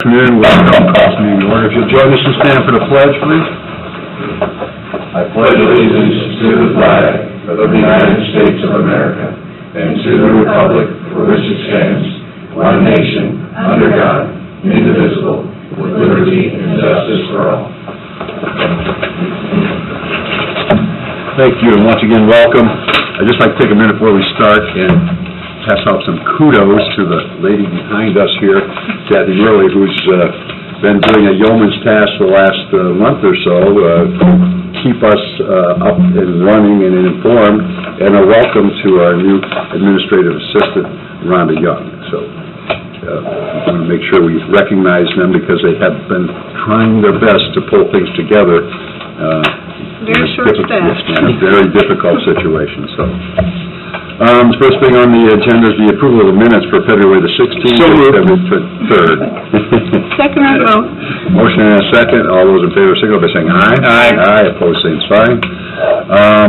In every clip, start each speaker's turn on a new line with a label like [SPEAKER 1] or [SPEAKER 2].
[SPEAKER 1] Afternoon, welcome to this meeting order. If you'll join us and stand for the pledge, please.
[SPEAKER 2] I pledge allegiance to the flag of the United States of America and to the republic for which it stands, one nation, under God, indivisible, with liberty and justice for all.
[SPEAKER 1] Thank you, and once again, welcome. I'd just like to take a minute before we start and pass out some kudos to the lady behind us here, Kathy Murley, who's been doing a yeoman's task the last month or so, keep us up and running and informed, and a welcome to our new administrative assistant, Rhonda Young. So I want to make sure we recognize them because they have been trying their best to pull things together.
[SPEAKER 3] Very short-staffed.
[SPEAKER 1] In a very difficult situation, so. The first thing on the agenda is the approval of the minutes for February the 16th and February 3rd.
[SPEAKER 3] Second on both.
[SPEAKER 1] Motion and a second. All those in favor signal by saying aye.
[SPEAKER 3] Aye.
[SPEAKER 1] Aye, opposed, same sign.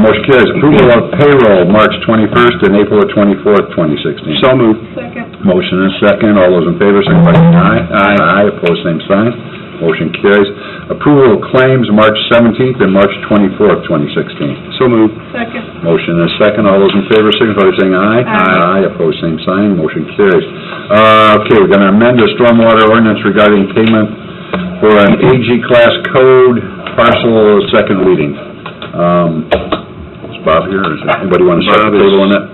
[SPEAKER 1] Motion carries. Approval of payroll March 21st and April 24th, 2016. So moved.
[SPEAKER 3] Second.
[SPEAKER 1] Motion and a second. All those in favor signal by saying aye.
[SPEAKER 3] Aye.
[SPEAKER 1] Aye, opposed, same sign. Motion carries. Approval of claims March 17th and March 24th, 2016. So moved.
[SPEAKER 3] Second.
[SPEAKER 1] Motion and a second. All those in favor signify by saying aye.
[SPEAKER 3] Aye.
[SPEAKER 1] Aye, opposed, same sign. Motion carries. Okay, we're going to amend the stormwater ordinance regarding payment for an AG class code parcel second reading. Is Bob here, or is anybody want to start the table on that?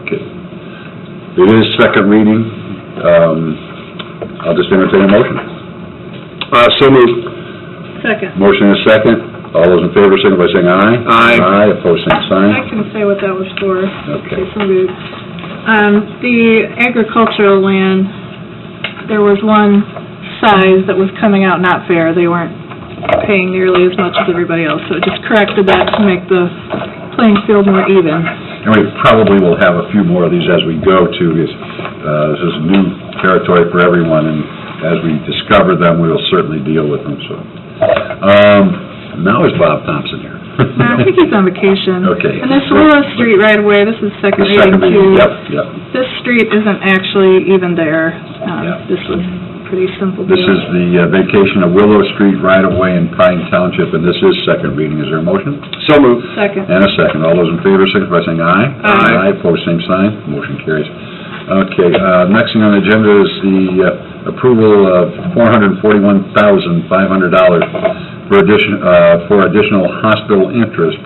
[SPEAKER 1] Okay. It is second reading. I'll just entertain a motion. So moved.
[SPEAKER 3] Second.
[SPEAKER 1] Motion and a second. All those in favor signify by saying aye.
[SPEAKER 3] Aye.
[SPEAKER 1] Aye, opposed, same sign.
[SPEAKER 3] I can say what that was for.
[SPEAKER 1] Okay.
[SPEAKER 3] So moved. The agricultural land, there was one size that was coming out not fair. They weren't paying nearly as much as everybody else, so it just corrected that to make the playing field more even.
[SPEAKER 1] And we probably will have a few more of these as we go, too, because this is new territory for everyone, and as we discover them, we will certainly deal with them, so. Now is Bob Thompson here?
[SPEAKER 3] I think he's on vacation.
[SPEAKER 1] Okay.
[SPEAKER 3] And this Willow Street right away, this is second reading too.
[SPEAKER 1] Yep.
[SPEAKER 3] This street isn't actually even there.
[SPEAKER 1] Yep.
[SPEAKER 3] This was pretty simple.
[SPEAKER 1] This is the vacation of Willow Street right away in Pine Township, and this is second reading. Is there a motion? So moved.
[SPEAKER 3] Second.
[SPEAKER 1] And a second. All those in favor signify by saying aye.
[SPEAKER 3] Aye.
[SPEAKER 1] Aye, opposed, same sign. Motion carries. Okay, next thing on the agenda is the approval of $441,500 for additional hospital interest,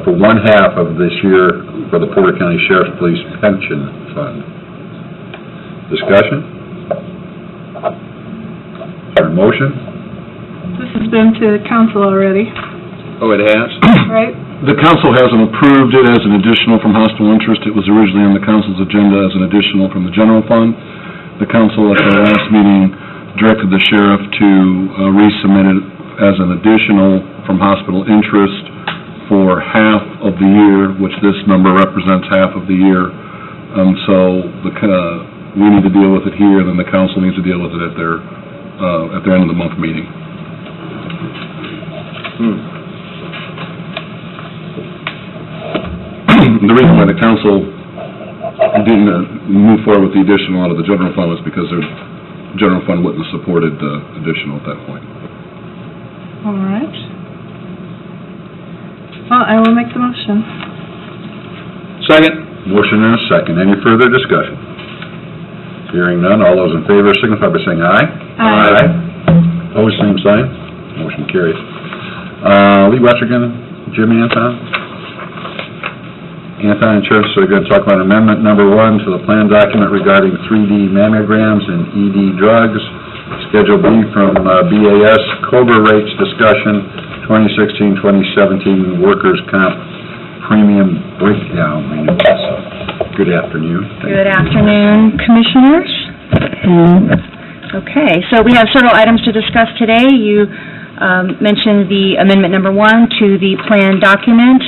[SPEAKER 1] for one half of this year for the Porter County Sheriff's Police Pension Fund. Discussion? Is there a motion?
[SPEAKER 3] This has been to council already,
[SPEAKER 1] Oh, it has?
[SPEAKER 3] right?
[SPEAKER 4] The council hasn't approved it as an additional from hospital interest. It was originally on the council's agenda as an additional from the general fund. The council at their last meeting directed the sheriff to resubmit it as an additional from hospital interest for half of the year, which this number represents half of the year. So we need to deal with it here, and then the council needs to deal with it at their end of the month meeting. The reason why the council didn't move forward with the additional out of the general fund was because their general fund wouldn't have supported the additional at that point.
[SPEAKER 3] All right. Well, I will make the motion.
[SPEAKER 1] Second. Motion and a second. Any further discussion? Hearing none, all those in favor signify by saying aye.
[SPEAKER 3] Aye.
[SPEAKER 1] Opposed, same sign. Motion carries. Lee Westergan, Jim Anton. Anton and Church, so we're going to talk about amendment number 1 to the plan document regarding 3D mammograms and ED drugs. Schedule B from BAS, COBRA rates discussion, 2016-2017 workers' comp premium breakdown. Good afternoon.
[SPEAKER 5] Good afternoon, Commissioners. Okay, so we have several items to discuss today. You mentioned the amendment number 1 to the plan document.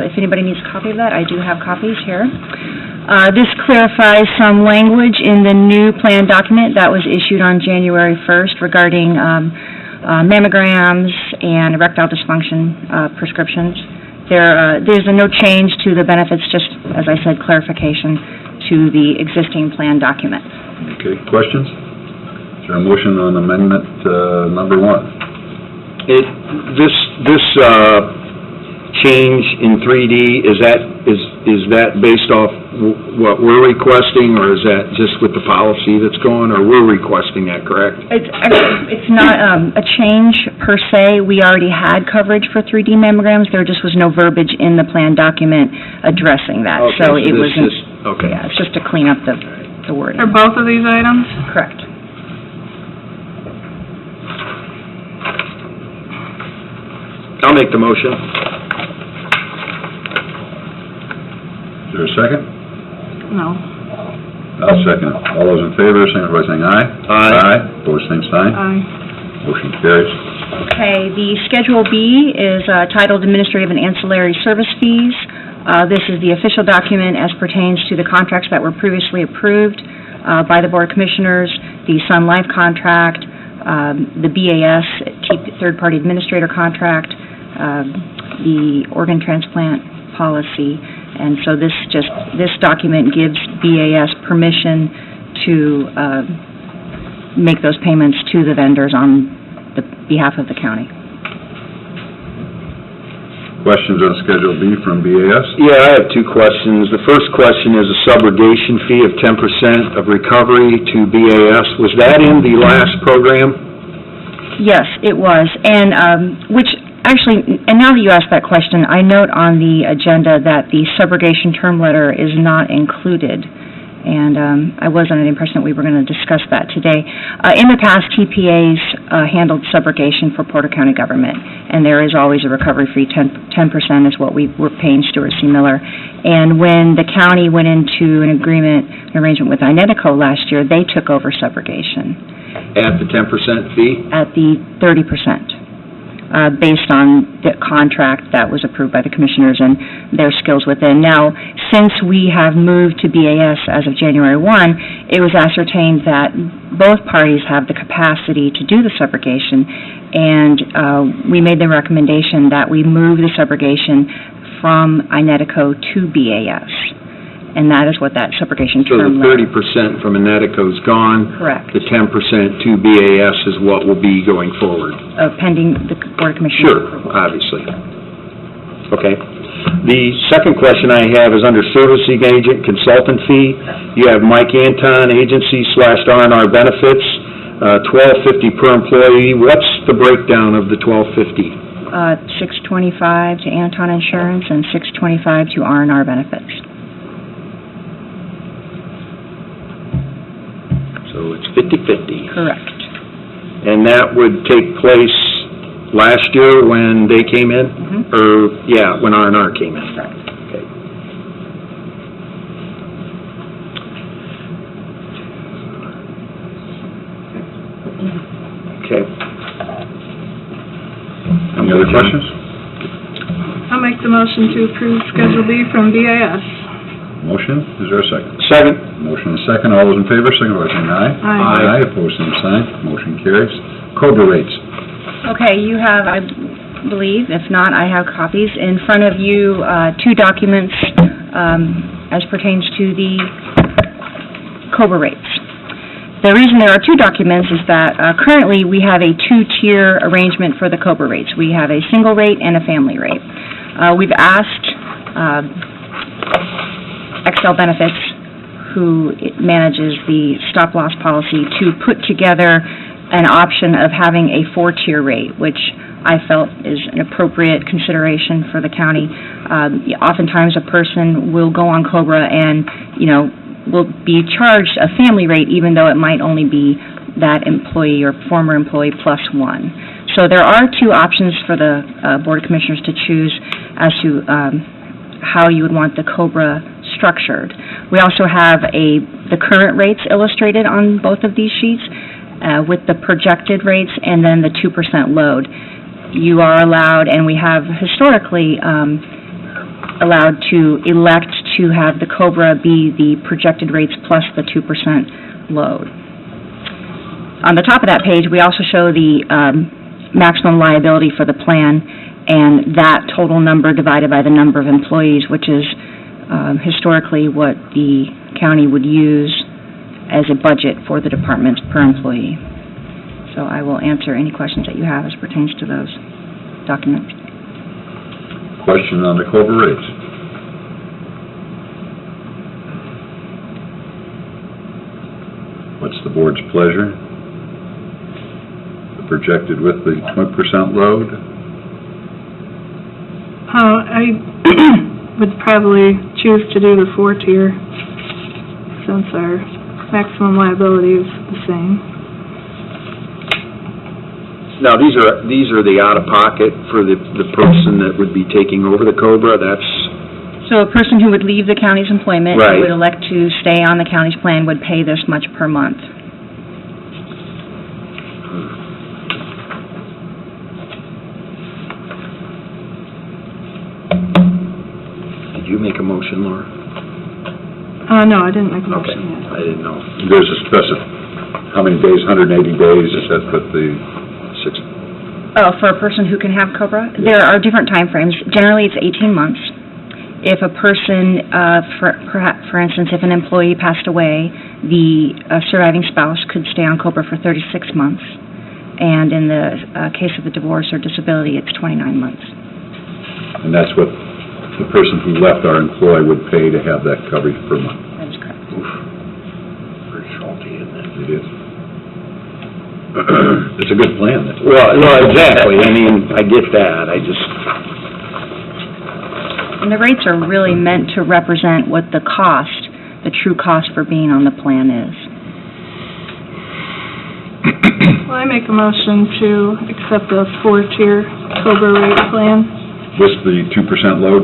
[SPEAKER 5] If anybody needs a copy of that, I do have copies here. This clarifies some language in the new plan document that was issued on January 1st regarding mammograms and erectile dysfunction prescriptions. There's no change to the benefits, just, as I said, clarification to the existing plan document.
[SPEAKER 1] Okay, questions? Is there a motion on amendment number 1?
[SPEAKER 6] This change in 3D, is that based off what we're requesting, or is that just with the policy that's going, or we're requesting that, correct?
[SPEAKER 5] It's not a change per se. We already had coverage for 3D mammograms. There just was no verbiage in the plan document addressing that.
[SPEAKER 6] Okay,
[SPEAKER 5] So
[SPEAKER 6] so
[SPEAKER 5] it
[SPEAKER 6] this
[SPEAKER 5] wasn't,
[SPEAKER 6] is- okay.
[SPEAKER 5] yeah, it's just to clean up the wording.
[SPEAKER 3] For both of these items?
[SPEAKER 5] Correct.
[SPEAKER 6] I'll make the motion.
[SPEAKER 1] Is there a second?
[SPEAKER 3] No.
[SPEAKER 1] I'll second it. All those in favor, signify by saying aye.
[SPEAKER 6] Aye.
[SPEAKER 1] Opposed, same sign.
[SPEAKER 3] Aye.
[SPEAKER 1] Motion carries.
[SPEAKER 5] Okay, the Schedule B is titled Administrative and Ancillary Service Fees. This is the official document as pertains to the contracts that were previously approved by the Board of Commissioners, the Sun Life contract, the BAS, third-party administrator contract, the organ transplant policy. And so this document gives BAS permission to make those payments to the vendors on the behalf of the county.
[SPEAKER 1] Questions on Schedule B from BAS?
[SPEAKER 6] Yeah, I have two questions. The first question is a subrogation fee of 10% of recovery to BAS. Was that in the last program?
[SPEAKER 5] Yes, it was, and now that you asked that question, I note on the agenda that the subrogation term letter is not included, and I was under the impression that we were going to discuss that today. In the past, TPAs handled subrogation for Porter County government, and there is always a recovery fee. 10% is what we were paying Stuart C. Miller. And when the county went into an arrangement with Inedico last year, they took over subrogation.
[SPEAKER 6] At the 10% fee?
[SPEAKER 5] At the 30%, based on the contract that was approved by the commissioners and their skills within. Now, since we have moved to BAS as of January 1, it was ascertained that both parties have the capacity to do the subrogation, and we made the recommendation that we move the subrogation from Inedico to BAS. And that is what that subrogation
[SPEAKER 6] So
[SPEAKER 5] term...
[SPEAKER 6] the 30% from Inedico's gone?
[SPEAKER 5] Correct.
[SPEAKER 6] The 10% to BAS is what will be going forward?
[SPEAKER 5] Pending the Board of Commissioners.
[SPEAKER 6] Sure, obviously. Okay. The second question I have is under servicing agent consultant fee. You have Mike Anton, agency/R&R benefits, $12.50 per employee. What's the breakdown of the $12.50?
[SPEAKER 5] $625 to Anton Insurance and $625 to R&R benefits.
[SPEAKER 6] So it's 50/50.
[SPEAKER 5] Correct.
[SPEAKER 6] And that would take place last year when they came in?
[SPEAKER 5] Mhm.
[SPEAKER 6] Or, yeah, when R&R came in?
[SPEAKER 5] Correct.
[SPEAKER 6] Okay. Okay.
[SPEAKER 1] Any other questions?
[SPEAKER 3] I'll make the motion to approve Schedule B from BAS.
[SPEAKER 1] Motion, is there a second?
[SPEAKER 6] Second.
[SPEAKER 1] Motion and second, all those in favor, signify by saying aye.
[SPEAKER 3] Aye.
[SPEAKER 1] Opposed, same sign. Motion carries. COBRA rates.
[SPEAKER 5] Okay, you have, I believe, if not, I have copies in front of you, two documents as pertains to the COBRA rates. The reason there are two documents is that currently we have a two-tier arrangement for the COBRA rates. We have a single rate and a family rate. We've asked Excel Benefits, who manages the stop-loss policy, to put together an option of having a four-tier rate, which I felt is an appropriate consideration for the county. Oftentimes, a person will go on COBRA and, will be charged a family rate, even though it might only be that employee or former employee plus one. So there are two options for the Board of Commissioners to choose as to how you would want the COBRA structured. We also have the current rates illustrated on both of these sheets with the projected rates and then the 2% load. You are allowed, and we have historically allowed to elect to have the COBRA be the projected rates plus the 2% load. On the top of that page, we also show the maximum liability for the plan and that total number divided by the number of employees, which is historically what the county would use as a budget for the department per employee. So I will answer any questions that you have as pertains to those documents.
[SPEAKER 1] Question on the COBRA rates? What's the board's pleasure? The projected with the 20% load?
[SPEAKER 3] I would probably choose to do the 4-tier since our maximum liability is the same.
[SPEAKER 6] Now, these are the out-of-pocket for the person that would be taking over the COBRA, that's,
[SPEAKER 5] So a person who would leave the county's employment,
[SPEAKER 6] Right.
[SPEAKER 5] who would elect to stay on the county's plan, would pay this much per month.
[SPEAKER 6] did you make a motion, Laura?
[SPEAKER 3] No, I didn't make a
[SPEAKER 6] Okay,
[SPEAKER 3] motion yet.
[SPEAKER 6] I didn't know.
[SPEAKER 1] There's a how many days, 180 days, is that what the six?
[SPEAKER 5] Oh, for a person who can have COBRA? There are different timeframes. Generally, it's 18 months. If a person, for instance, if an employee passed away, the surviving spouse could stay on COBRA for 36 months. And in the case of a divorce or disability, it's 29 months.
[SPEAKER 1] And that's what the person who left our employ would pay to have that coverage per month.
[SPEAKER 5] That is correct.
[SPEAKER 6] Pretty salty, isn't it?
[SPEAKER 1] It is. It's a good plan, then.
[SPEAKER 6] Well, exactly, I mean, I get that, I just,
[SPEAKER 5] And the rates are really meant to represent what the cost, the true cost for being on the plan is.
[SPEAKER 3] Well, I make a motion to accept the 4-tier COBRA rate plan.
[SPEAKER 1] With the 2% load?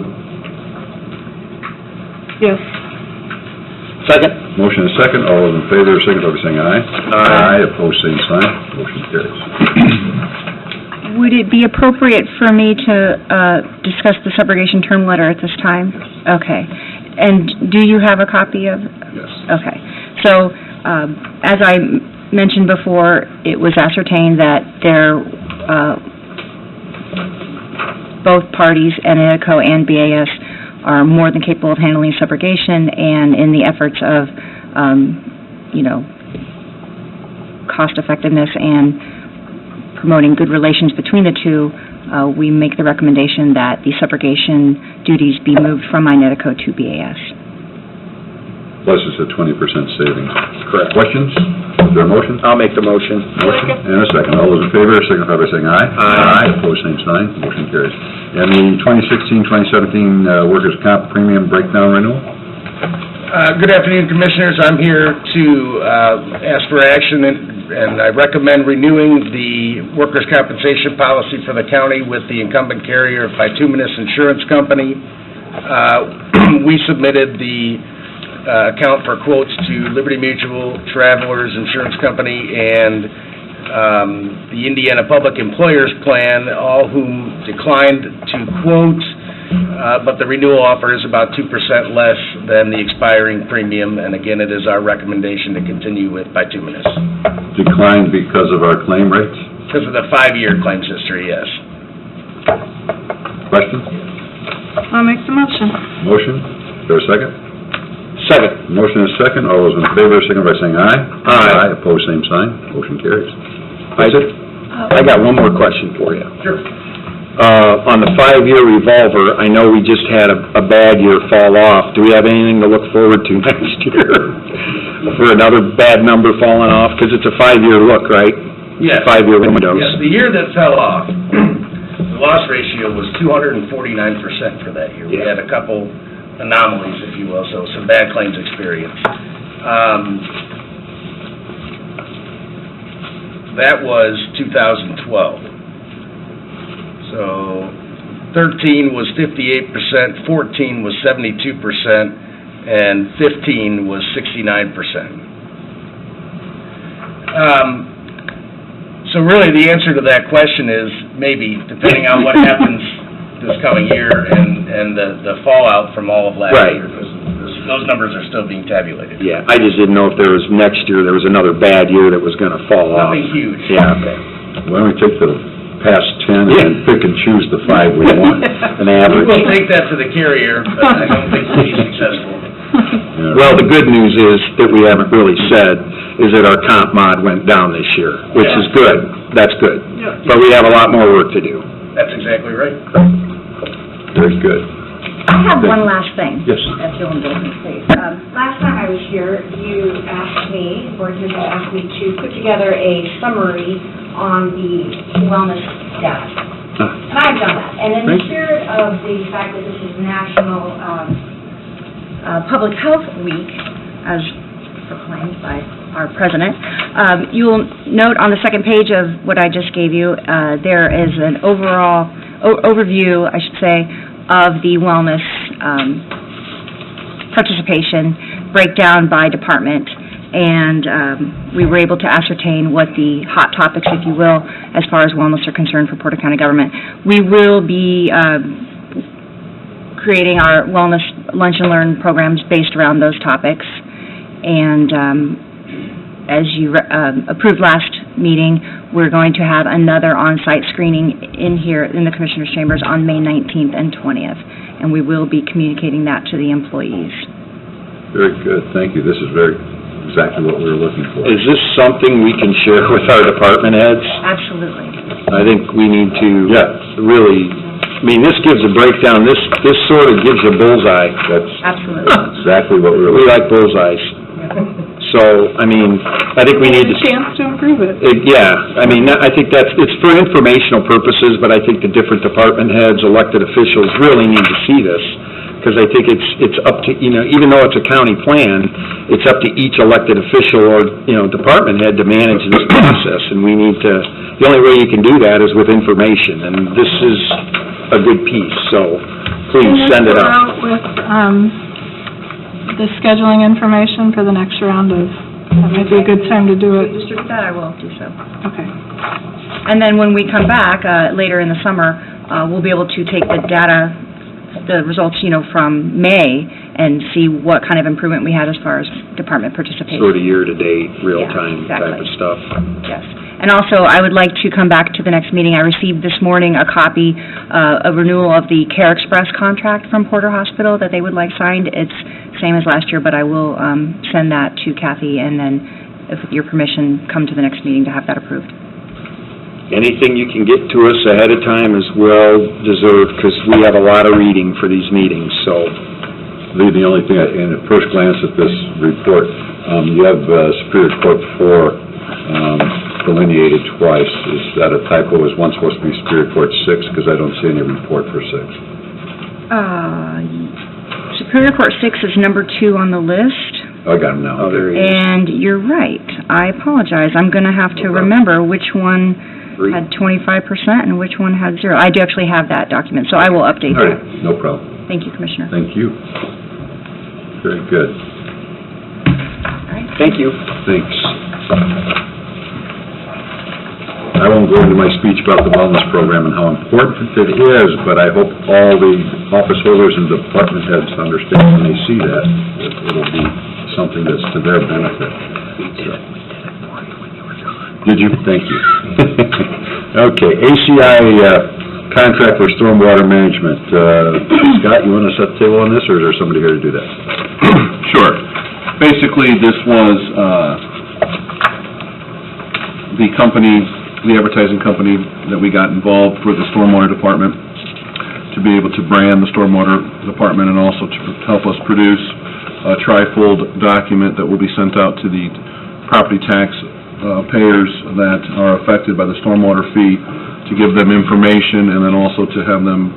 [SPEAKER 3] Yes.
[SPEAKER 6] second?
[SPEAKER 1] Motion is second. All those in favor, signify by saying aye.
[SPEAKER 6] Aye.
[SPEAKER 1] Opposed, same sign. Motion carries.
[SPEAKER 5] Would it be appropriate for me to discuss the subrogation term letter at this time? Okay. And do you have a copy of?
[SPEAKER 1] Yes.
[SPEAKER 5] Okay. So, as I mentioned before, it was ascertained that both parties, NADCO and BAS, are more than capable of handling subrogation, and in the efforts of, cost effectiveness and promoting good relations between the two, we make the recommendation that the subrogation duties be moved from NADCO to BAS.
[SPEAKER 1] Plus it's a 20% savings.
[SPEAKER 6] Correct.
[SPEAKER 1] Questions? Is there a motion?
[SPEAKER 6] I'll make the motion.
[SPEAKER 1] Motion and a second. All those in favor, signify by saying aye.
[SPEAKER 6] Aye.
[SPEAKER 1] Opposed, same sign. Motion carries. And the 2016-2017 workers' comp premium breakdown renewal?
[SPEAKER 7] Good afternoon, Commissioners. I'm here to ask for action, and I recommend renewing the workers' compensation policy for the county with the incumbent carrier, Bituminous Insurance Company. We submitted the account for quotes to Liberty Mutual, Travelers Insurance Company, and the Indiana Public Employers Plan, all whom declined to quote, but the renewal offer is about 2% less than the expiring premium, and again, it is our recommendation to continue with Bituminous.
[SPEAKER 1] Declined because of our claim rates?
[SPEAKER 7] Because of the 5-year claims history, yes.
[SPEAKER 1] Questions?
[SPEAKER 3] I'll make the motion.
[SPEAKER 1] Motion? Is there a second?
[SPEAKER 6] Second.
[SPEAKER 1] Motion is second. All those in favor, signify by saying aye.
[SPEAKER 6] Aye.
[SPEAKER 1] Opposed, same sign. Motion carries.
[SPEAKER 6] I got one more question for you.
[SPEAKER 7] Sure.
[SPEAKER 6] On the 5-year revolver, I know we just had a bad year fall off. Do we have anything to look forward to next year for another bad number falling off? Because it's a 5-year look, right?
[SPEAKER 7] Yes.
[SPEAKER 6] 5-year windows.
[SPEAKER 7] Yes, the year that fell off, the loss ratio was 249% for that year. We
[SPEAKER 6] Yeah.
[SPEAKER 7] had a couple anomalies, if you will, so some bad claims experience. That was 2012. So 13 was 58%, 14 was 72%, and 15 was 69%. So really, the answer to that question is maybe, depending on what happens this coming year and the fallout from all of last
[SPEAKER 6] Right.
[SPEAKER 7] year, because those numbers are still being tabulated.
[SPEAKER 6] Yeah, I just didn't know if there was next year, there was another bad year that was going to fall off.
[SPEAKER 7] Nothing huge.
[SPEAKER 6] Yeah, okay.
[SPEAKER 1] Why don't we take the past 10 and pick and choose the 5 we want, an
[SPEAKER 7] We
[SPEAKER 1] average?
[SPEAKER 7] will take that to the carrier, but I don't think we'll be successful.
[SPEAKER 1] Yeah.
[SPEAKER 6] Well, the good news is, that we haven't really said, is that our comp mod went down this year, which is good. That's good.
[SPEAKER 3] Yeah.
[SPEAKER 6] But we have a lot more work to do.
[SPEAKER 7] That's exactly right.
[SPEAKER 1] Very good.
[SPEAKER 5] I have one last thing.
[SPEAKER 1] Yes.
[SPEAKER 5] If you'll indulge me, please. Last time I was here, you asked me, board members asked me to put together a summary on the wellness data. And I've done that. And in the spirit of the fact that this is National Public Health Week, as proclaimed by our president, you'll note on the second page of what I just gave you, there is an overall overview, I should say, of the wellness participation breakdown by department. And we were able to ascertain what the hot topics, if you will, as far as wellness are concerned for Porter County government. We will be creating our wellness lunch and learn programs based around those topics. And as you approved last meeting, we're going to have another on-site screening in here in the Commissioners' Chambers on May 19th and 20th. And we will be communicating that to the employees.
[SPEAKER 1] Very good, thank you. This is exactly what we were looking for.
[SPEAKER 6] Is this something we can share with our department heads?
[SPEAKER 5] Absolutely.
[SPEAKER 6] I think we need to
[SPEAKER 1] Yeah.
[SPEAKER 6] really, I mean, this gives a breakdown, this sort of gives you a bullseye.
[SPEAKER 1] That's
[SPEAKER 5] Absolutely.
[SPEAKER 1] exactly what we were
[SPEAKER 6] We
[SPEAKER 1] looking
[SPEAKER 6] like bullseyes. So, I mean, I think we need to...
[SPEAKER 3] A chance to improve it.
[SPEAKER 6] Yeah, I mean, I think it's for informational purposes, but I think the different department heads, elected officials really need to see this, because I think it's up to, even though it's a county plan, it's up to each elected official or, department head to manage this process, and we need to, the only way you can do that is with information, and this is a good piece, so please send it
[SPEAKER 3] Can this go
[SPEAKER 6] out.
[SPEAKER 3] out with, the scheduling information for the next round of, that might be a good time to do it.
[SPEAKER 5] Distribute that, I will do so.
[SPEAKER 3] Okay.
[SPEAKER 5] And then when we come back later in the summer, we'll be able to take the data, the results, from May, and see what kind of improvement we had as far as department participation.
[SPEAKER 6] Sort of year-to-date, real-time
[SPEAKER 5] Yeah,
[SPEAKER 6] type of
[SPEAKER 5] exactly.
[SPEAKER 6] stuff.
[SPEAKER 5] Yes. And also, I would like to come back to the next meeting. I received this morning a copy, a renewal of the Care Express contract from Porter Hospital that they would like signed. It's same as last year, but I will send that to Kathy, and then, if with your permission, come to the next meeting to have that approved.
[SPEAKER 6] Anything you can get to us ahead of time is well-deserved, because we have a lot of reading for these meetings, so...
[SPEAKER 1] The only thing, and at first glance at this report, you have Superior Court 4 delineated twice. Is that a typo? Is one supposed to be Superior Court 6? Because I don't see any report for 6.
[SPEAKER 5] Superior Court 6 is number 2 on the list.
[SPEAKER 1] Oh, I got him now.
[SPEAKER 6] Oh, there he is.
[SPEAKER 5] And you're right. I apologize. I'm going to have to remember which one had 25% and which one had 0. I do actually have that document, so I will update
[SPEAKER 1] All
[SPEAKER 5] that.
[SPEAKER 1] right, no problem.
[SPEAKER 5] Thank you, Commissioner.
[SPEAKER 1] Thank you. Very good.
[SPEAKER 6] Thank you.
[SPEAKER 1] Thanks. I won't go into my speech about the wellness program and how important it is, but I hope all the office holders and department heads understand when they see that, it'll be something that's to their benefit. Did you? Thank you. Okay, ACI contract for stormwater management. Scott, you want to set the table on this, or is there somebody here to do that?
[SPEAKER 4] Sure. Basically, this was the advertising company that we got involved for the stormwater department to be able to brand the stormwater department and also to help us produce a trifold document that will be sent out to the property tax payers that are affected by the stormwater fee, to give them information, and then also to have them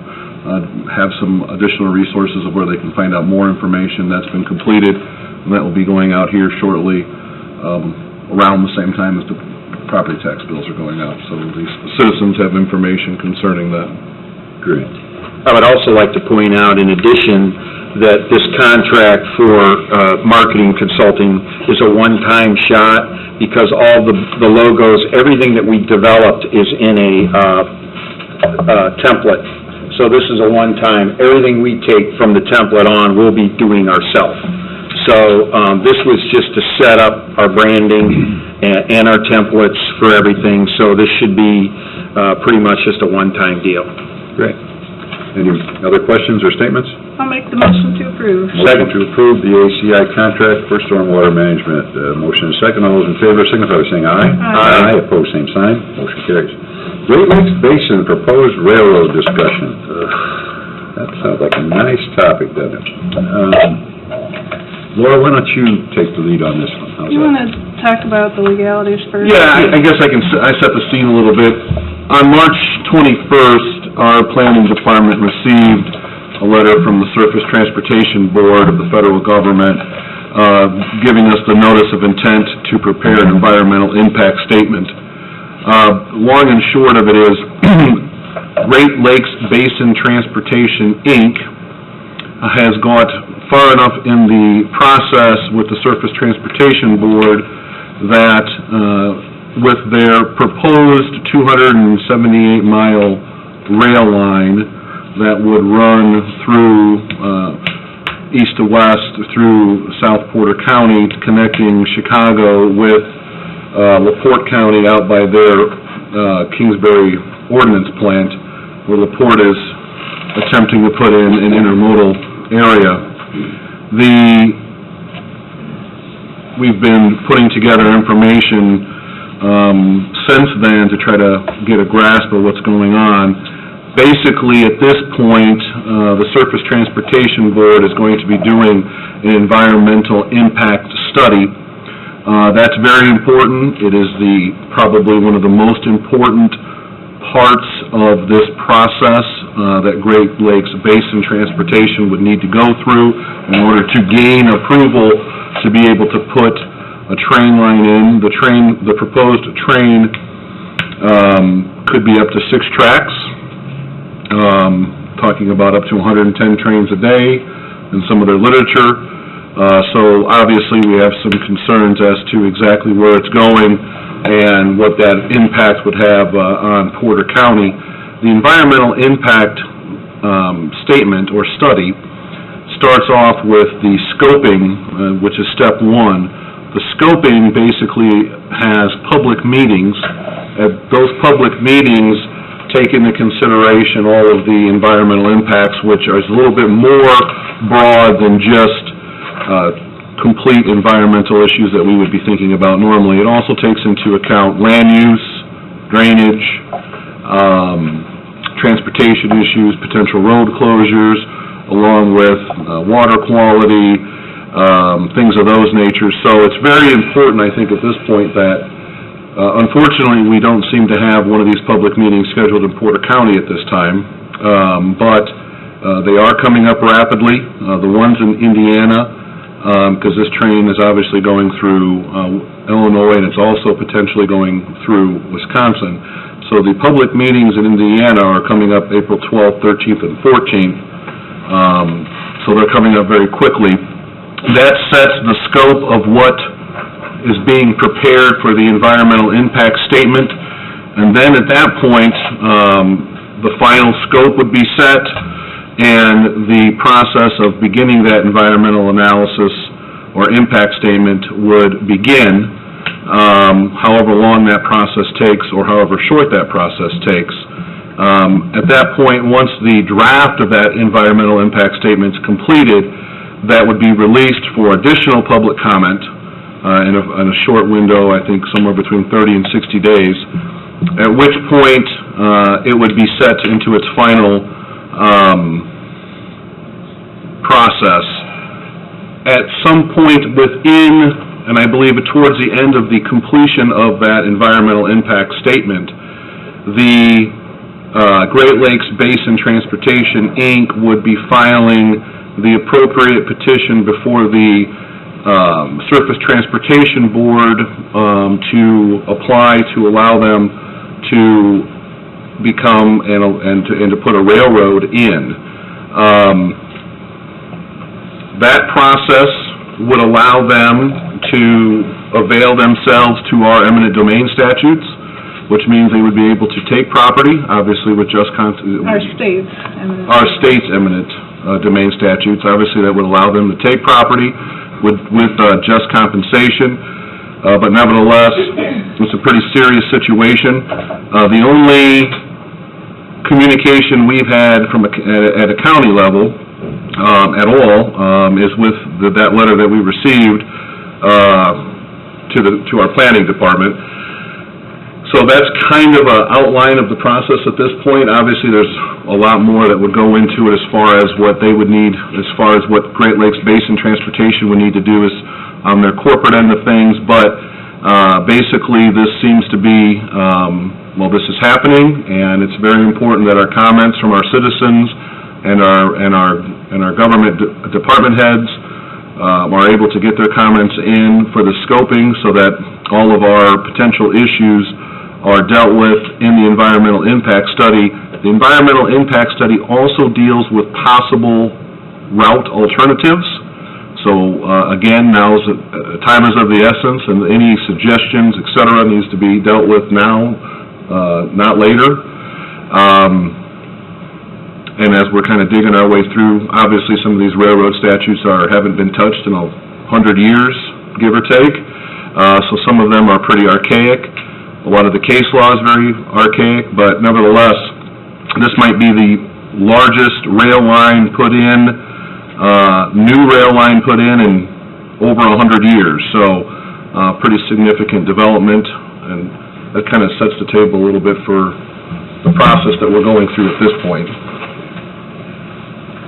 [SPEAKER 4] have some additional resources of where they can find out more information. That's been completed, and that will be going out here shortly, around the same time as the property tax bills are going out. So the citizens have information concerning that.
[SPEAKER 1] Great.
[SPEAKER 6] I would also like to point out, in addition, that this contract for marketing consulting is a one-time shot, because all the logos, everything that we developed is in a template. So this is a one-time. Everything we take from the template on, we'll be doing ourselves. So this was just to set up our branding and our templates for everything. So this should be pretty much just a one-time deal.
[SPEAKER 1] Great. Any other questions or statements?
[SPEAKER 3] I'll make the motion to approve.
[SPEAKER 1] Motion to approve the ACI contract for stormwater management. Motion and second. All those in favor signify by saying aye.
[SPEAKER 3] Aye.
[SPEAKER 1] Opposed, same sign. Motion carries. Great Lakes Basin proposed railroad discussion. That sounds like a nice topic, doesn't it? Laura, why don't you take the lead on this one? How's
[SPEAKER 3] You
[SPEAKER 1] that?
[SPEAKER 3] want to talk about the legalities first?
[SPEAKER 4] Yeah, I guess I set the scene a little bit. On March 21st, our planning department received a letter from the Surface Transportation Board of the federal government giving us the notice of intent to prepare an environmental impact statement. Long and short of it is, Great Lakes Basin Transportation, Inc. has got far enough in the process with the Surface Transportation Board that with their proposed 278-mile rail line that would run through east to west through South Porter County, connecting Chicago with LaPorte County out by their Kingsbury Ordnance Plant, where LaPorte is attempting to put in an intermodal area. We've been putting together information since then to try to get a grasp of what's going on. Basically, at this point, the Surface Transportation Board is going to be doing an environmental impact study. That's very important. It is probably one of the most important parts of this process that Great Lakes Basin Transportation would need to go through in order to gain approval to be able to put a train line in. The proposed train could be up to 6 tracks, talking about up to 110 trains a day in some of their literature. So obviously we have some concerns as to exactly where it's going and what that impact would have on Porter County. The environmental impact statement or study starts off with the scoping, which is step 1. The scoping basically has public meetings. Those public meetings take into consideration all of the environmental impacts, which is a little bit more broad than just complete environmental issues that we would be thinking about normally. It also takes into account land use, drainage, transportation issues, potential road closures, along with water quality, things of those natures. So it's very important, I think, at this point that, unfortunately, we don't seem to have one of these public meetings scheduled in Porter County at this time, but they are coming up rapidly. The ones in Indiana, because this train is obviously going through Illinois, and it's also potentially going through Wisconsin. So the public meetings in Indiana are coming up April 12th, 13th, and 14th. So they're coming up very quickly. That sets the scope of what is being prepared for the environmental impact statement. And then at that point, the final scope would be set, and the process of beginning that environmental analysis or impact statement would begin, however long that process takes or however short that process takes. At that point, once the draft of that environmental impact statement is completed, that would be released for additional public comment in a short window, I think somewhere between 30 and 60 days, at which point it would be set into its final process. At some point within, and I believe towards the end of the completion of that environmental impact statement, the Great Lakes Basin Transportation, Inc. would be filing the appropriate petition before the Surface Transportation Board to apply to allow them to become and to put a railroad in. That process would allow them to avail themselves to our eminent domain statutes, which means they would be able to take property, obviously with just...
[SPEAKER 3] Our state's
[SPEAKER 4] eminent domain statutes. Obviously, that would allow them to take property with just compensation, but nevertheless, it's a pretty serious situation. The only communication we've had from at a county level at all, is with that letter that we received to our planning department. So that's kind of an outline of the process at this point. Obviously, there's a lot more that would go into it as far as what they would need, as far as what Great Lakes Basin Transportation would need to do is on their corporate end of things, but basically, this seems to be, this is happening, and it's very important that our comments from our citizens and our government department heads are able to get their comments in for the scoping so that all of our potential issues are dealt with in the environmental impact study. The environmental impact study also deals with possible route alternatives. So, again, time is of the essence, and any suggestions, et cetera, needs to be dealt with now, not later. And as we're kind of digging our way through, obviously some of these railroad statutes haven't been touched in 100 years, give or take. So some of them are pretty archaic. A lot of the case law is very archaic, but nevertheless, this might be the largest rail line put in, new rail line put in over 100 years. So pretty significant development, and that kind of sets the table a little bit for the process that we're going through at this point.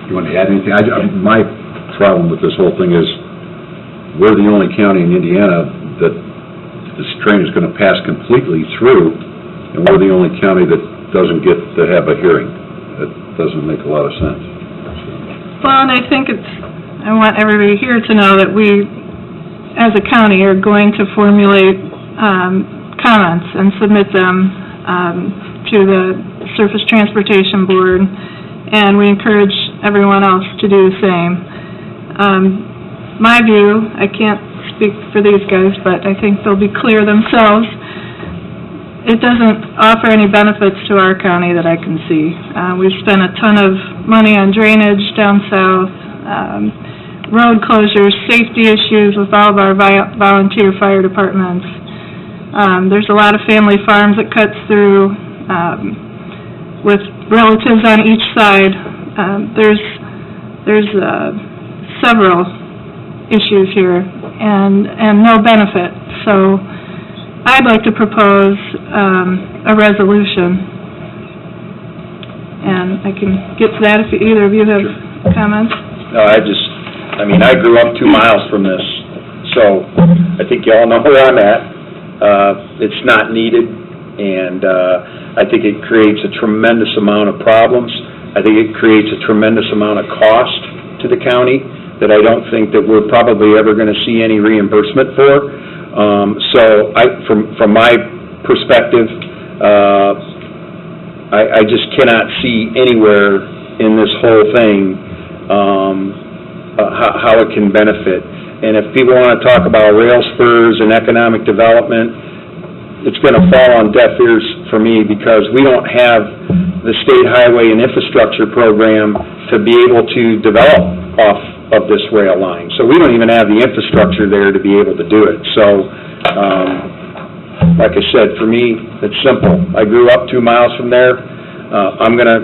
[SPEAKER 1] You want to add anything? My problem with this whole thing is we're the only county in Indiana that this train is going to pass completely through, and we're the only county that doesn't get to have a hearing. That doesn't make a lot of sense.
[SPEAKER 3] Well, and I think I want everybody here to know that we, as a county, are going to formulate comments and submit them to the Surface Transportation Board, and we encourage everyone else to do the same. My view, I can't speak for these guys, but I think they'll be clear themselves. It doesn't offer any benefits to our county that I can see. We've spent a ton of money on drainage down south, road closures, safety issues with all of our volunteer fire departments. There's a lot of family farms that cuts through with relatives on each side. There's several issues here and no benefit. So I'd like to propose a resolution, and I can get to that if either of you have comments.
[SPEAKER 6] No, I grew up 2 miles from this, so I think you all know where I'm at. It's not needed, and I think it creates a tremendous amount of problems. I think it creates a tremendous amount of cost to the county that I don't think that we're probably ever going to see any reimbursement for. So from my perspective, I just cannot see anywhere in this whole thing how it can benefit. And if people want to talk about rail spurs and economic development, it's going to fall on deaf ears for me because we don't have the state highway and infrastructure program to be able to develop off of this rail line. So we don't even have the infrastructure there to be able to do it. So, like I said, for me, it's simple. I grew up 2 miles from there. I'm going to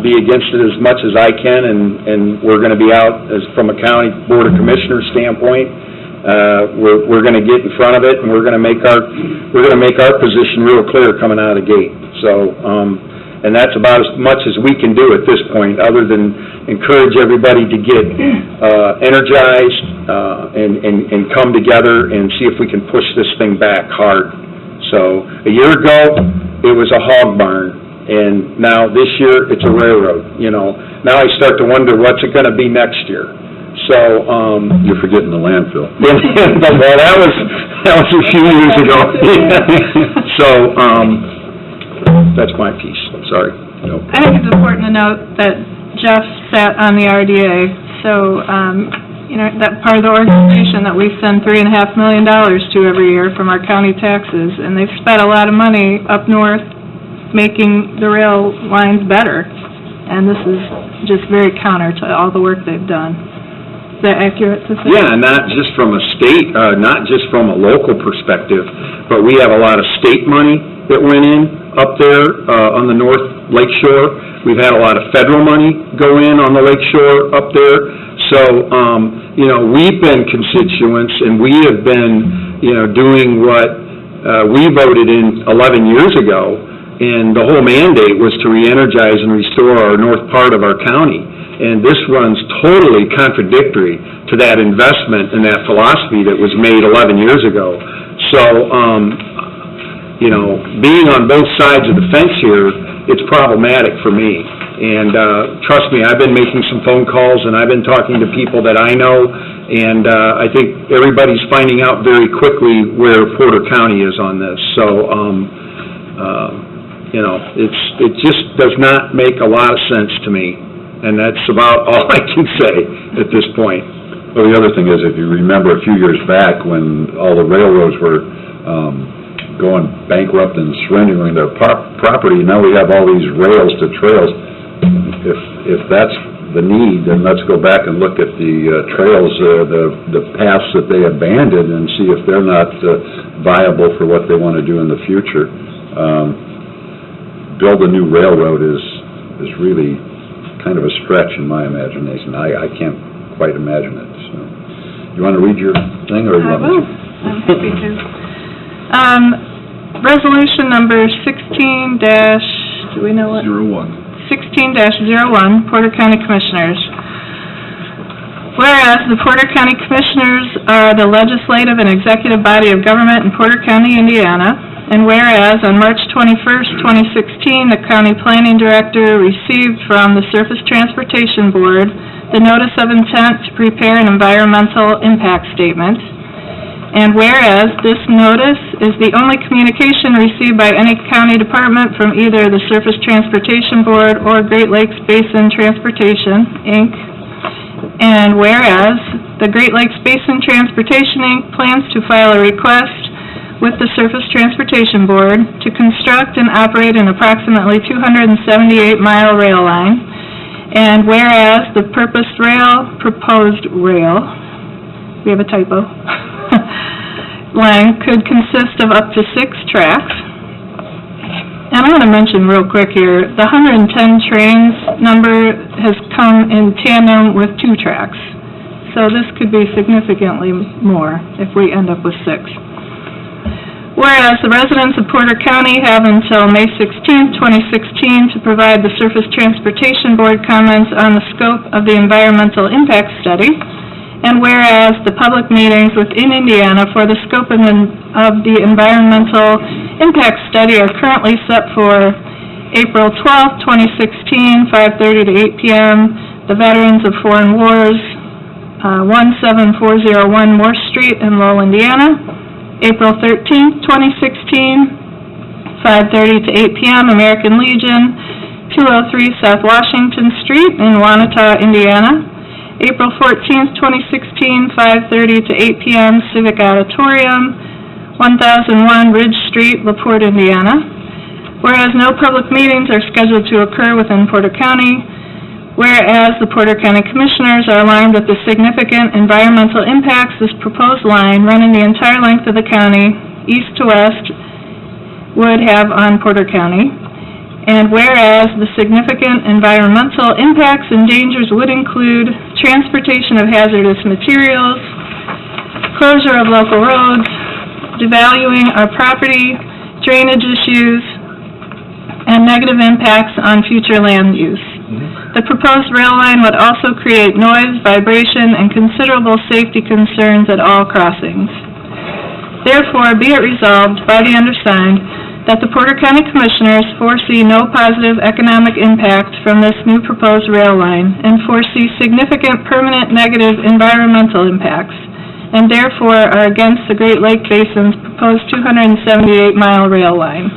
[SPEAKER 6] be against it as much as I can, and we're going to be out from a county board of commissioners standpoint. We're going to get in front of it, and we're going to make our position real clear coming out of the gate. So, and that's about as much as we can do at this point, other than encourage everybody to get energized and come together and see if we can push this thing back hard. So a year ago, it was a hog barn, and now this year, it's a railroad. Now I start to wonder what's it going to be next year. So,
[SPEAKER 1] You're forgetting the landfill.
[SPEAKER 6] well, that was a few years ago. So, that's my piece. Sorry. Nope.
[SPEAKER 3] I think it's important to note that Jeff sat on the RDA, so, that part of the organization that we send $3.5 million to every year from our county taxes, and they've spent a lot of money up north making the rail lines better, and this is just very counter to all the work they've done. Is that accurate to say?
[SPEAKER 6] Yeah, not just from a state, not just from a local perspective, but we have a lot of state money that went in up there on the North Lake Shore. We've had a lot of federal money go in on the Lake Shore up there. So, we've been constituents, and we have been, doing what we voted in 11 years ago, and the whole mandate was to re-energize and restore our north part of our county. And this runs totally contradictory to that investment and that philosophy that was made 11 years ago. So, being on both sides of the fence here, it's problematic for me. And trust me, I've been making some phone calls, and I've been talking to people that I know, and I think everybody's finding out very quickly where Porter County is on this. So, it just does not make a lot of sense to me, and that's about all I can say at this point.
[SPEAKER 1] Well, the other thing is, if you remember a few years back when all the railroads were going bankrupt and surrendering their property, now we have all these rails to trails. If that's the need, then let's go back and look at the trails, the paths that they abandoned, and see if they're not viable for what they want to do in the future. Build a new railroad is really kind of a stretch in my imagination. I can't quite imagine it. So, you want to read your thing, or you want me to?
[SPEAKER 3] I'm happy to. Resolution number 16- do we know what? 16-01, Porter County Commissioners. Whereas the Porter County Commissioners are the legislative and executive body of government in Porter County, Indiana, and whereas on March 21st, 2016, the County Planning Director received from the Surface Transportation Board the notice of intent to prepare an environmental impact statement, and whereas this notice is the only communication received by any county department from either the Surface Transportation Board or Great Lakes Basin Transportation, Inc., and whereas the Great Lakes Basin Transportation, Inc. plans to file a request with the Surface Transportation Board to construct and operate an approximately 278-mile rail line, and whereas the proposed rail, we have a typo, line could consist of up to 6 tracks. And I want to mention real quick here, the 110 trains number has come in tandem with 2 tracks. So this could be significantly more if we end up with 6. Whereas the residents of Porter County have until May 16, 2016 to provide the Surface Transportation Board comments on the scope of the environmental impact study, and whereas the public meetings within Indiana for the scope of the environmental impact study are currently set for April 12, 2016, 5:30 to 8 p.m., the Veterans of Foreign Wars, 17401 Morse Street in Lowell, Indiana. April 13, 2016, 5:30 to 8 p.m., American Legion, 203 South Washington Street in Wanata, Indiana. April 14th, 2016, 5:30 to 8 p.m., Civic Auditorium, 1001 Ridge Street, LaPorte, Indiana. Whereas no public meetings are scheduled to occur within Porter County, whereas the Porter County Commissioners are alarmed at the significant environmental impacts this proposed line running the entire length of the county, east to west, would have on Porter County. And whereas the significant environmental impacts and dangers would include transportation of hazardous materials, closure of local roads, devaluing our property, drainage issues, and negative impacts on future land use. The proposed rail line would also create noise, vibration, and considerable safety concerns at all crossings. Therefore, be it resolved by the undersigned that the Porter County Commissioners foresee no positive economic impact from this new proposed rail line and foresee significant permanent negative environmental impacts, and therefore are against the Great Lake Basin's proposed 278-mile rail line.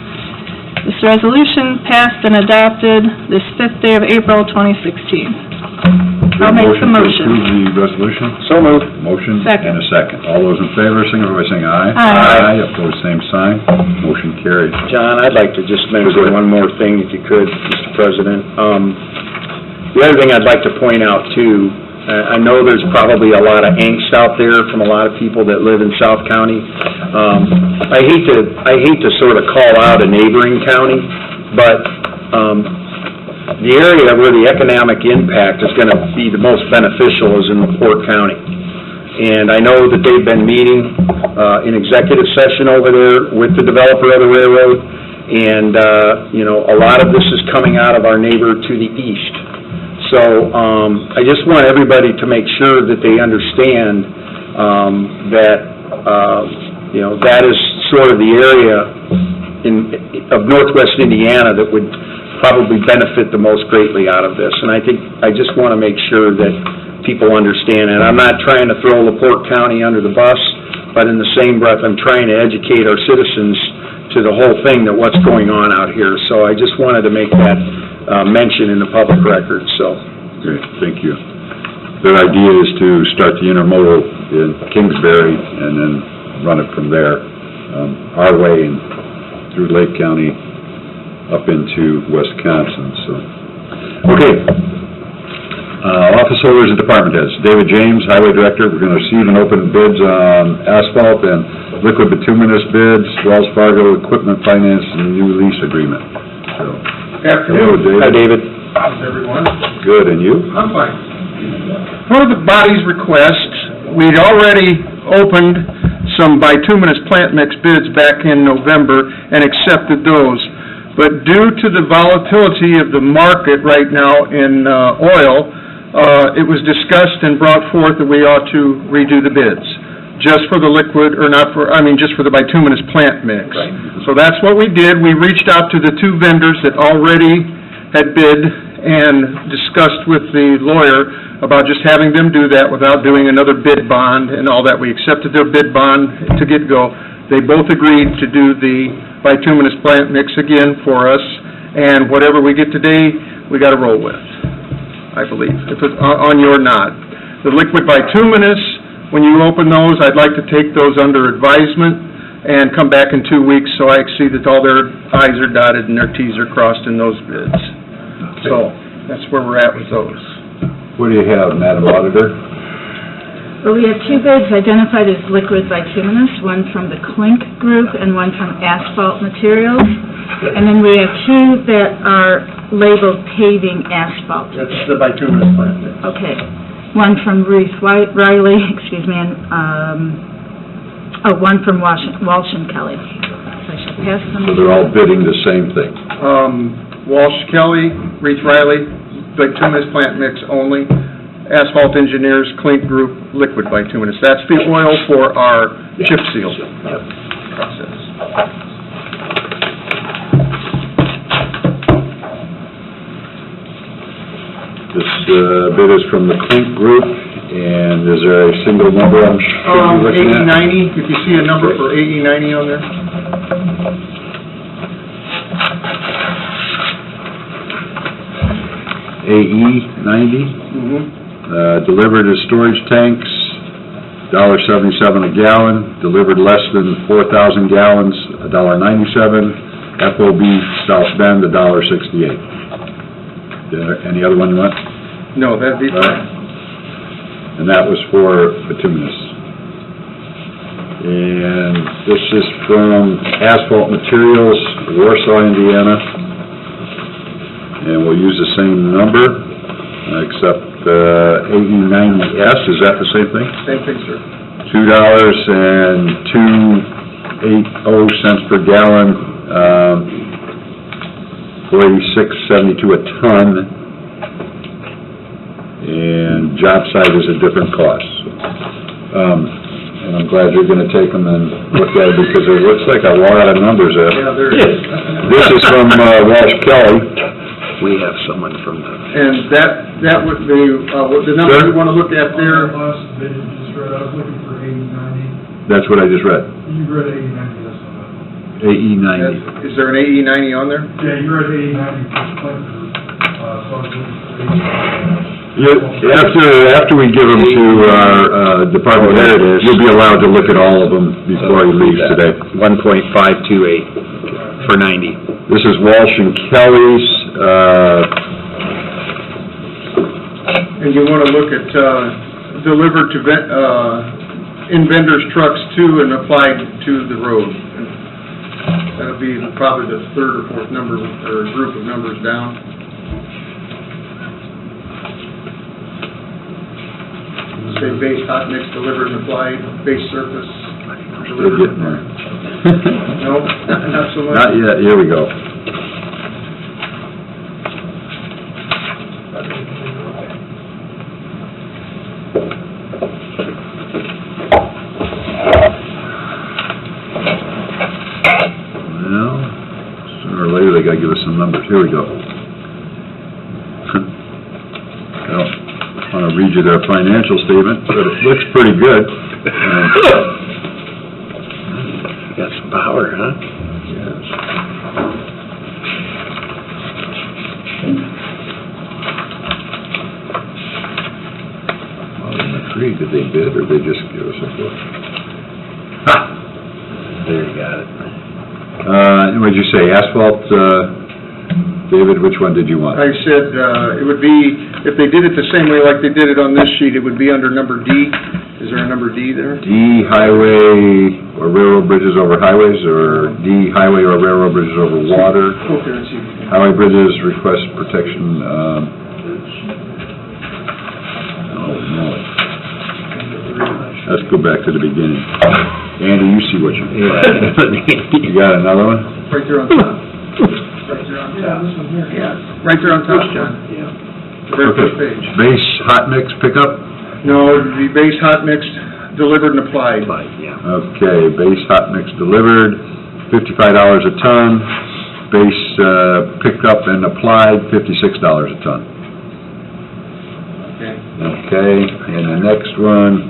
[SPEAKER 3] This resolution passed and adopted this 5th day of April, 2016. I'll make the motion.
[SPEAKER 1] To approve the resolution?
[SPEAKER 6] So moved.
[SPEAKER 1] Motion
[SPEAKER 3] Second.
[SPEAKER 1] and a second. All those in favor, signify by saying aye.
[SPEAKER 3] Aye.
[SPEAKER 1] Opposed, same sign. Motion carried.
[SPEAKER 6] John, I'd like to just mention one more thing, if you could, Mr. President. The other thing I'd like to point out, too, I know there's probably a lot of angst out there from a lot of people that live in South County. I hate to sort of call out a neighboring county, but the area where the economic impact is going to be the most beneficial is in LaPorte County. And I know that they've been meeting in executive session over there with the developer of the railroad, and, a lot of this is coming out of our neighbor to the east. So I just want everybody to make sure that they understand that, that is sort of the area of northwest Indiana that would probably benefit the most greatly out of this. And I just want to make sure that people understand it. I'm not trying to throw LaPorte County under the bus, but in the same breath, I'm trying to educate our citizens to the whole thing that what's going on out here. So I just wanted to make that mention in the public record, so.
[SPEAKER 1] Great, thank you. The idea is to start the intermodal in Kingsbury and then run it from there, our way and through Lake County up into Wisconsin, so. Okay. Office holders and department heads. David James, Highway Director, we're going to receive and open bids on asphalt and liquid bituminous bids, Wells Fargo Equipment Finance and new lease agreement. So, hello, David.
[SPEAKER 6] Hi, David.
[SPEAKER 7] How's everyone?
[SPEAKER 1] Good, and you?
[SPEAKER 7] I'm fine. Per the body's request, we'd already opened some bituminous plant mix bids back in November and accepted those. But due to the volatility of the market right now in oil, it was discussed and brought forth that we ought to redo the bids, just for the liquid, just for the bituminous plant mix.
[SPEAKER 6] Right.
[SPEAKER 7] So that's what we did. We reached out to the two vendors that already had bid and discussed with the lawyer about just having them do that without doing another bid bond and all that. We accepted their bid bond to get go. They both agreed to do the bituminous plant mix again for us, and whatever we get today, we got to roll with, I believe, if it's on your nod. The liquid bituminous, when you open those, I'd like to take those under advisement and come back in 2 weeks so I see that all their I's are dotted and their T's are crossed in those bids. So that's where we're at with those.
[SPEAKER 1] What do you have, Madam Auditor?
[SPEAKER 3] Well, we have two bids identified as liquid bituminous, one from the Klink Group and one from Asphalt Materials. And then we have two that are labeled paving asphalt.
[SPEAKER 7] That's the bituminous plant mix.
[SPEAKER 3] Okay. One from Reese Riley, and, one from Walsh and Kelly. So I should pass them.
[SPEAKER 1] So they're all bidding the same thing.
[SPEAKER 7] Walsh Kelly, Reese Riley, bituminous plant mix only. Asphalt Engineers, Klink Group, liquid bituminous. That's the oil for our chip seal process.
[SPEAKER 1] This bid is from the Klink Group, and is there a single number I'm looking at?
[SPEAKER 7] AE90, if you see a number for AE90 on there.
[SPEAKER 1] AE90? Delivered as storage tanks, $1.77 a gallon. Delivered less than 4,000 gallons, $1.97. FOB South Bend, $1.68. Any other one you want?
[SPEAKER 7] No, that'd be fine.
[SPEAKER 1] And that was for bituminous. And this is from Asphalt Materials, Warsaw, Indiana. And we'll use the same number, except AE90S, is that the same thing?
[SPEAKER 7] Same thing, sir.
[SPEAKER 1] $2.280 per gallon, $46.72 a ton, and job site is a different cost. And I'm glad you're going to take them and look at it, because it looks like a lot of numbers there.
[SPEAKER 7] Yeah, there is.
[SPEAKER 1] This is from Walsh Kelly.
[SPEAKER 6] We have someone from the...
[SPEAKER 7] And that would be, the number
[SPEAKER 1] Sir?
[SPEAKER 7] you want to look at there,
[SPEAKER 8] Last bid you just read, I was looking for AE90.
[SPEAKER 1] That's what I just read.
[SPEAKER 8] You read AE90, that's not bad.
[SPEAKER 1] AE90.
[SPEAKER 7] is there an AE90 on there?
[SPEAKER 8] Yeah, you read AE90 for Clinton, so I was looking for AE90.
[SPEAKER 1] After we give them to our department head, you'll be allowed to look at all of them before he leaves today.
[SPEAKER 6] 1.528 for 90.
[SPEAKER 1] This is Walsh and Kelly's,
[SPEAKER 8] And you want to look at delivered to, in vendors' trucks to and applied to the road. That'll be probably the third or fourth number, or group of numbers down. Say base hot mix delivered and applied, base surface
[SPEAKER 1] Still
[SPEAKER 8] delivered.
[SPEAKER 1] getting there.
[SPEAKER 8] No, not so much.
[SPEAKER 1] Not yet, here we go. Well, sooner or later, they gotta give us some numbers. Here we go. I don't wanna read you their financial statement, but it looks pretty good.
[SPEAKER 6] Got some power, huh?
[SPEAKER 1] Yes. Well, in the tree, did they bid, or they just give us a book? Ha! There, you got it. And what'd you say, asphalt, David, which one did you want?
[SPEAKER 8] I said, it would be, if they did it the same way like they did it on this sheet, it would be under number D. Is there a number D there?
[SPEAKER 1] D, highway or railroad bridges over highways, or D, highway or railroad bridges over water?
[SPEAKER 8] Okay, let's see.
[SPEAKER 1] Highway bridges request protection, oh, no. Let's go back to the beginning. Andy, you see what you... You got another one?
[SPEAKER 8] Right there on top. Right there on top. Yeah, right there on top, John. Yeah. The very first page.
[SPEAKER 1] Base hot mix pickup?
[SPEAKER 8] No, it would be base hot mix delivered and applied.
[SPEAKER 1] Okay, base hot mix delivered, $55 a ton. Base picked up and applied, $56 a ton.
[SPEAKER 8] Okay.
[SPEAKER 1] Okay, and the next one,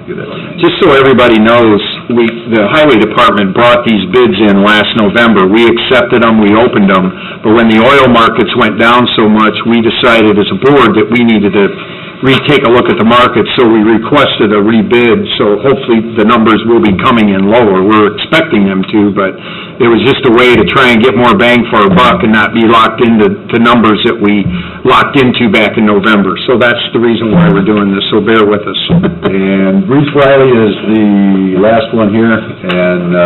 [SPEAKER 1] get that one.
[SPEAKER 6] Just so everybody knows, the highway department brought these bids in last November. We accepted them, we opened them, but when the oil markets went down so much, we decided as a board that we needed to retake a look at the market, so we requested a rebid, so hopefully the numbers will be coming in lower. We're expecting them to, but it was just a way to try and get more bang for our buck and not be locked into numbers that we locked into back in November. So that's the reason why we're doing this, so bear with us.
[SPEAKER 1] And Reese Riley is the last one here, and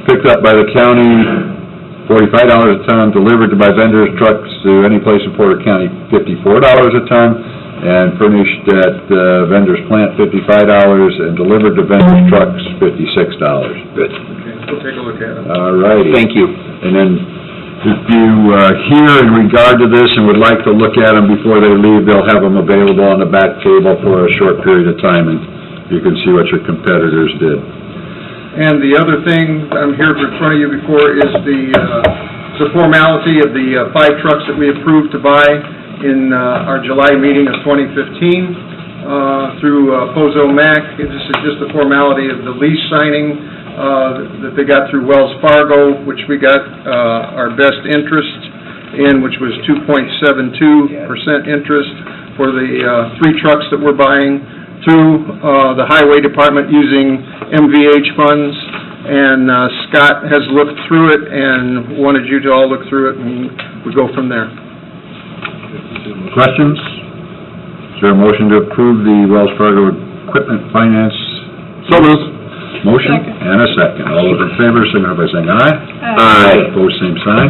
[SPEAKER 1] picked up by the county, $45 a ton, delivered by vendors' trucks to any place in Porter County, $54 a ton, and furnished at vendor's plant, $55, and delivered to vendor's trucks, $56. Good.
[SPEAKER 8] Okay, we'll take a look at it.
[SPEAKER 1] All righty.
[SPEAKER 6] Thank you.
[SPEAKER 1] And then, if you hear in regard to this and would like to look at them before they leave, they'll have them available on the back table for a short period of time, and you can see what your competitors did.
[SPEAKER 8] And the other thing I'm here in front of you before is the formality of the 5 trucks that we approved to buy in our July meeting of 2015 through Pozo Mac. This is just the formality of the lease signing that they got through Wells Fargo, which we got our best interest in, which was 2.72% interest for the 3 trucks that we're buying through the Highway Department using MVH funds, and Scott has looked through it and wanted you to all look through it, and we go from there.
[SPEAKER 1] Questions? Is there a motion to approve the Wells Fargo Equipment Finance?
[SPEAKER 6] So moved.
[SPEAKER 1] Motion and a second. All those in favor, signify by saying aye.
[SPEAKER 6] Aye.
[SPEAKER 1] Opposed, same sign.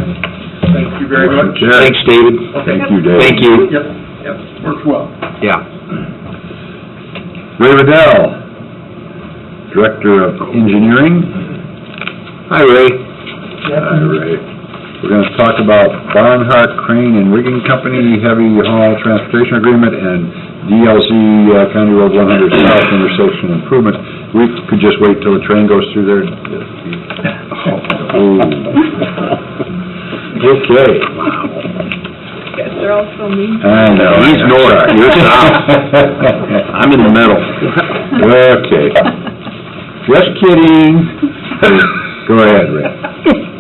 [SPEAKER 8] Thank you very much.
[SPEAKER 1] Motion carried.
[SPEAKER 6] Thanks, David.
[SPEAKER 1] Thank you, Dave.
[SPEAKER 6] Thank you.
[SPEAKER 8] Yep, works well.
[SPEAKER 6] Yeah.
[SPEAKER 1] Ray Riddell, Director of Engineering.
[SPEAKER 6] Hi, Ray.
[SPEAKER 1] Hi, Ray. We're going to talk about Barnhart Crane and Rigging Company Heavy Haul Transportation Agreement and DLC County Road 100 South Intersection Improvement. We could just wait till the train goes through there. Oh. Okay.
[SPEAKER 3] They're all so mean.
[SPEAKER 1] I know.
[SPEAKER 6] He's north, you're south. I'm in the middle.
[SPEAKER 1] Okay. Just kidding. Go ahead, Ray.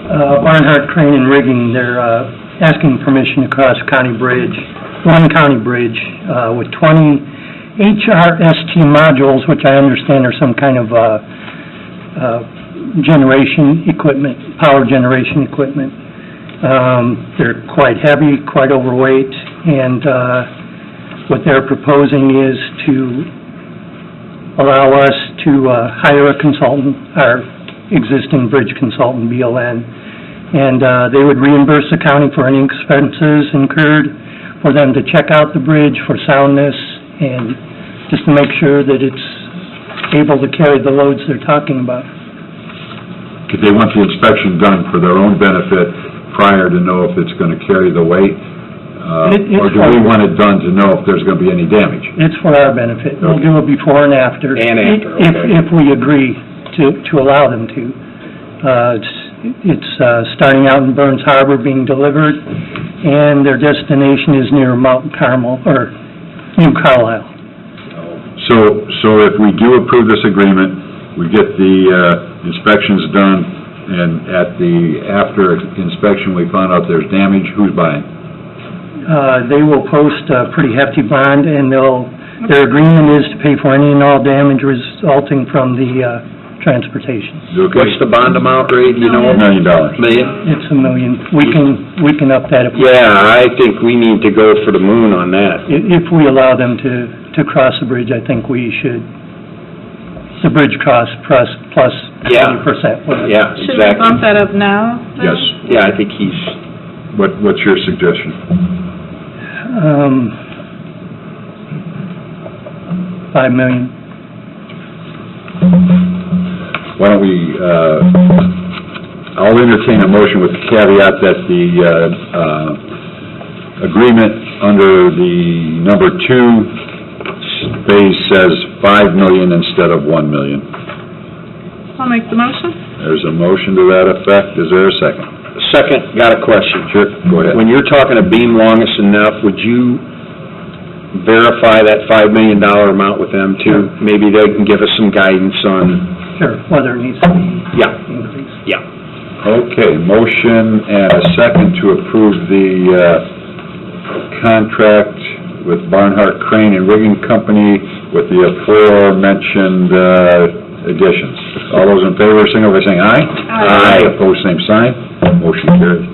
[SPEAKER 9] Barnhart Crane and Rigging, they're asking permission to cross county bridge, one county bridge, with 20 HRST modules, which I understand are some kind of generation equipment, power generation equipment. They're quite heavy, quite overweight, and what they're proposing is to allow us to hire a consultant, our existing bridge consultant, BLN, and they would reimburse the county for any expenses incurred for them to check out the bridge for soundness and just to make sure that it's able to carry the loads they're talking about.
[SPEAKER 1] Could they want the inspection done for their own benefit prior to know if it's going to carry the weight? Or do we want it done to know if there's going to be any damage?
[SPEAKER 9] It's for our benefit. We'll do it before and after.
[SPEAKER 6] And after, okay.
[SPEAKER 9] If we agree to allow them to. It's starting out in Burns Harbor, being delivered, and their destination is near Mount Carmel, or New Carlisle.
[SPEAKER 1] So if we do approve this agreement, we get the inspections done, and after inspection, we find out there's damage, who's buying?
[SPEAKER 9] They will post a pretty hefty bond, and their agreement is to pay for any and all damage resulting from the transportation.
[SPEAKER 1] Okay.
[SPEAKER 6] What's the bond amount rate, you know?
[SPEAKER 1] $1 million.
[SPEAKER 6] Million?
[SPEAKER 9] It's $1 million. We can up that if we...
[SPEAKER 6] Yeah, I think we need to go for the moon on that.
[SPEAKER 9] If we allow them to cross the bridge, I think we should, the bridge cross plus 20%.
[SPEAKER 6] Yeah,
[SPEAKER 3] Should we bump
[SPEAKER 6] exactly.
[SPEAKER 3] that up now? then?
[SPEAKER 1] Yes.
[SPEAKER 6] Yeah, I think he's,
[SPEAKER 1] What's your suggestion?
[SPEAKER 9] $5 million.
[SPEAKER 1] Why don't we, I'll entertain a motion with the caveat that the agreement under the number 2 phase says $5 million instead of $1 million.
[SPEAKER 3] I'll make the motion.
[SPEAKER 1] There's a motion to that effect. Is there a second?
[SPEAKER 6] second, got a question.
[SPEAKER 1] Sure, go ahead.
[SPEAKER 6] When you're talking a beam long enough, would you verify that $5 million amount with them too? Maybe they can give us some guidance on...
[SPEAKER 9] Sure, whether it needs to be
[SPEAKER 6] Yeah.
[SPEAKER 9] increased.
[SPEAKER 6] Yeah.
[SPEAKER 1] Okay, motion and a second to approve the contract with Barnhart Crane and Rigging Company with the aforementioned additions. All those in favor, signal by saying aye.
[SPEAKER 6] Aye.
[SPEAKER 1] Opposed, same sign. Motion carried.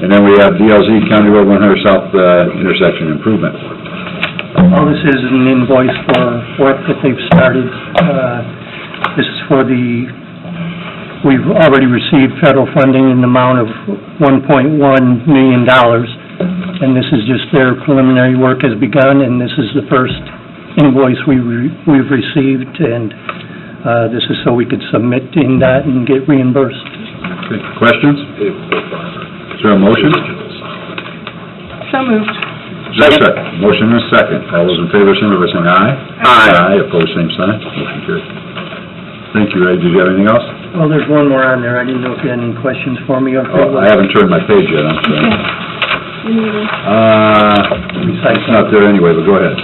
[SPEAKER 1] And then we have DLZ County Road 100 South intersection improvement.
[SPEAKER 9] All this is an invoice for work that they've started. This is for we've already received federal funding in the amount of $1.1 million, and this is just their preliminary work has begun, and this is the first invoice we've received, and this is so we could submit in that and get reimbursed.
[SPEAKER 1] Okay, questions? Is there a motion?
[SPEAKER 3] So moved.
[SPEAKER 1] Is there a second? Motion and a second. All those in favor, signal by saying aye.
[SPEAKER 6] Aye.
[SPEAKER 1] Aye, opposed, same sign. Motion carried. Thank you, Ray. Did you have anything else?
[SPEAKER 9] Well, there's one more on there. I didn't know if you had any questions for me.
[SPEAKER 1] Oh, I haven't turned my page yet, I'm sorry. It's not there anyway, but go ahead.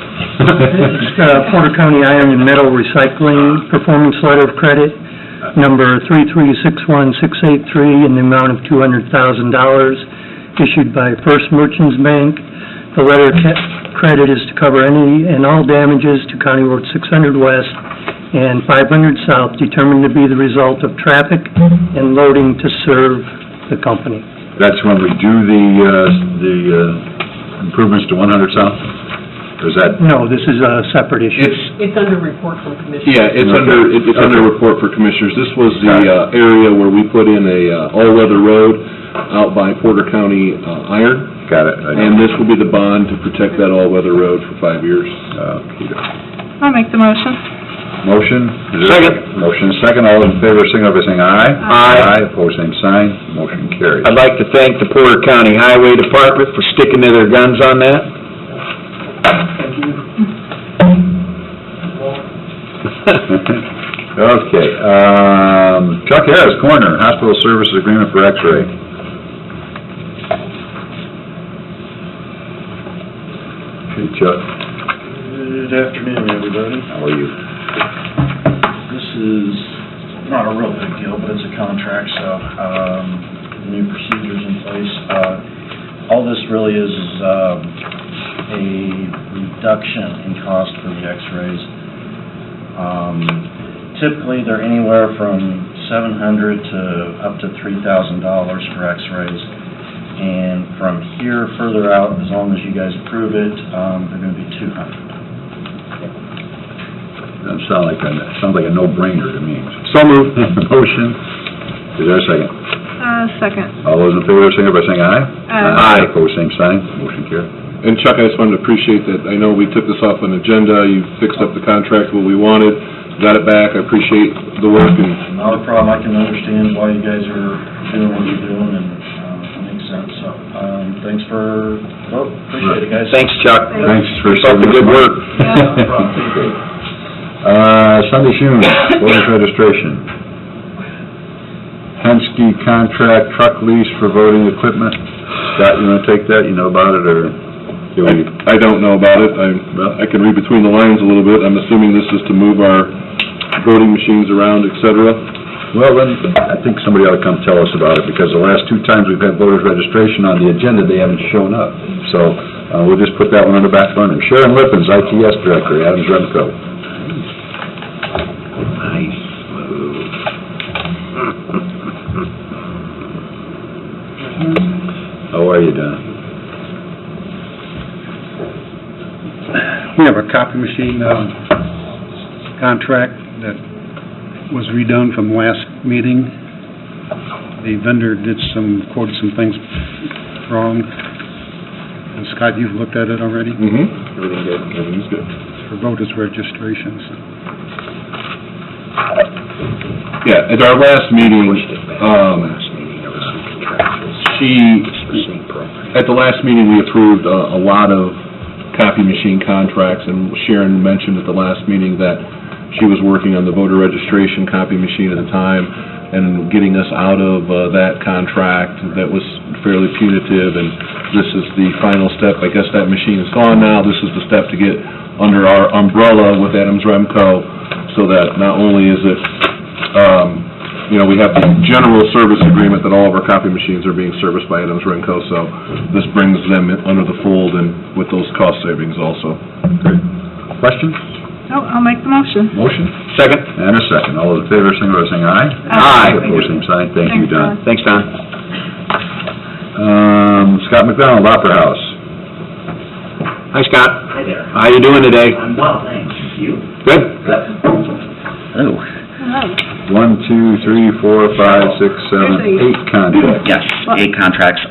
[SPEAKER 9] Porter County Iron and Metal Recycling Performance Letter of Credit, number 3361683, in the amount of $200,000, issued by First Merchants Bank. The letter of credit is to cover any and all damages to County Road 600 West and 500 South determined to be the result of traffic and loading to serve the company.
[SPEAKER 1] That's when we do the improvements to 100 South? Or is that?
[SPEAKER 9] No, this is a separate issue.
[SPEAKER 10] It's under report from commissioners.
[SPEAKER 4] Yeah, it's under report for commissioners. This was the area where we put in a all-weather road out by Porter County Iron.
[SPEAKER 1] Got it.
[SPEAKER 4] And this will be the bond to protect that all-weather road for 5 years.
[SPEAKER 3] I'll make the motion.
[SPEAKER 1] Motion? Is there a
[SPEAKER 6] Second.
[SPEAKER 1] Motion is second. All in favor, signal by saying aye.
[SPEAKER 6] Aye.
[SPEAKER 1] Aye, opposed, same sign. Motion carries.
[SPEAKER 6] I'd like to thank the Porter County Highway Department for sticking to their guns on that.
[SPEAKER 1] Okay, Chuck Harris, Coroner, Hospital Services Agreement for X-ray. Hey, Chuck.
[SPEAKER 11] Good afternoon, everybody.
[SPEAKER 1] How are you?
[SPEAKER 11] This is not a real big deal, but it's a contract, so new procedures in place. All this really is a reduction in cost for the x-rays. Typically, they're anywhere from $700 to up to $3,000 for x-rays. And from here further out, as long as you guys approve it, they're gonna be 200.
[SPEAKER 1] That sounds like a no-brainer to me.
[SPEAKER 4] So moved.
[SPEAKER 1] Motion, is there a second?
[SPEAKER 3] Second.
[SPEAKER 1] All those in favor, signify by saying aye.
[SPEAKER 3] Aye.
[SPEAKER 1] Opposed, same sign, motion carried.
[SPEAKER 4] And Chuck, I just wanted to appreciate that, I know we took this off an agenda, you fixed up the contract what we wanted, got it back, I appreciate the work, and
[SPEAKER 11] Not a problem, I can understand why you guys are doing what you're doing, and it makes sense, so, thanks for, appreciate it, guys.
[SPEAKER 6] Thanks, Chuck.
[SPEAKER 1] Thanks for
[SPEAKER 6] Keep up the
[SPEAKER 1] serving
[SPEAKER 6] good
[SPEAKER 1] us.
[SPEAKER 6] work.
[SPEAKER 1] Sunday Shune, voters registration. Henske contract truck lease for voting equipment. Scott, you wanna take that, you know about it, or do we?
[SPEAKER 4] I don't know about it, I can read between the lines a little bit, I'm assuming this is to move our voting machines around, et cetera.
[SPEAKER 1] Well, then, I think somebody ought to come tell us about it, because the last two times we've had voters registration on the agenda, they haven't shown up. So, we'll just put that one on the back burner. Sharon Lippens, ITS Director, Adams Remco. Nice move. How are you, Don?
[SPEAKER 12] We have a copy machine contract that was redone from last meeting. The vendor quoted some things wrong. And Scott, you've looked at it already?
[SPEAKER 4] Mm-hmm. Everything good, everything's good.
[SPEAKER 12] For voters registrations.
[SPEAKER 4] Yeah, at our last meeting, at the last meeting, we approved a lot of copy machine contracts, and Sharon mentioned at the last meeting that she was working on the voter registration copy machine at the time, and getting us out of that contract that was fairly punitive, and this is the final step. I guess that machine is gone now. This is the step to get under our umbrella with Adams Remco, so that not only is it, we have the general service agreement that all of our copy machines are being serviced by Adams Remco, so this brings them under the fold and with those cost savings also.
[SPEAKER 1] Great. Questions?
[SPEAKER 3] Oh, I'll make the motion.
[SPEAKER 1] Motion?
[SPEAKER 6] Second.
[SPEAKER 1] And a second. All those in favor, signify by saying aye.
[SPEAKER 6] Aye.
[SPEAKER 1] Opposed, same sign. Thank you, Don.
[SPEAKER 6] Thanks, Don.
[SPEAKER 1] Scott McDonald, Opera House.
[SPEAKER 6] Hi, Scott.
[SPEAKER 13] Hi there.
[SPEAKER 6] How you doing today?
[SPEAKER 13] I'm well, thanks. You?
[SPEAKER 6] Good.
[SPEAKER 13] Hello.
[SPEAKER 1] 1, 2, 3, 4, 5, 6, 7, 8 contracts.
[SPEAKER 13] Yes, 8 contracts.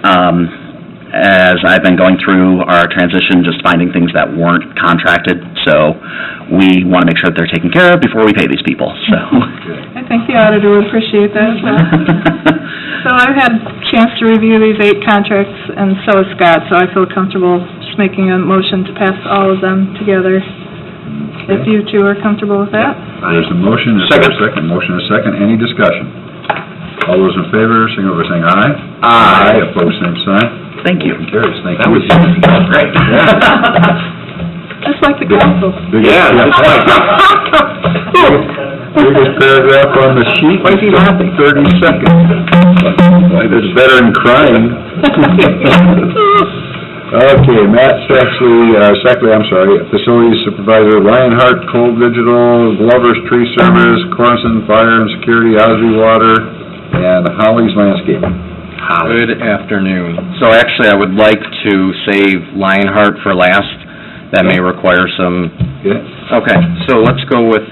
[SPEAKER 13] As I've been going through our transition, just finding things that weren't contracted, so we want to make sure that they're taken care of before we pay these people, so.
[SPEAKER 3] I think the auditor would appreciate that as well. So I've had a chance to review these 8 contracts, and so has Scott, so I feel comfortable just making a motion to pass all of them together, if you two are comfortable with that.
[SPEAKER 1] There's a motion, is there a second? Motion and a second, any discussion? All those in favor, signify by saying aye.
[SPEAKER 6] Aye.
[SPEAKER 1] Opposed, same sign.
[SPEAKER 13] Thank you.
[SPEAKER 1] Carries, thank you.
[SPEAKER 13] That was great.
[SPEAKER 3] Just like the council.
[SPEAKER 6] Yeah, that's right.
[SPEAKER 1] Biggest paragraph on the sheet.
[SPEAKER 6] Why is he laughing?
[SPEAKER 1] 30 seconds. It's better than crying. Okay, Matt Sackley, Facilities Supervisor, Lionheart, Cold Digital, Glover's Tree Service, Corson Fire and Security, Osby Water, and Holly's Landscaping.
[SPEAKER 14] Good afternoon. So actually, I would like to save Lionheart for last. That may require some... Okay, so let's go with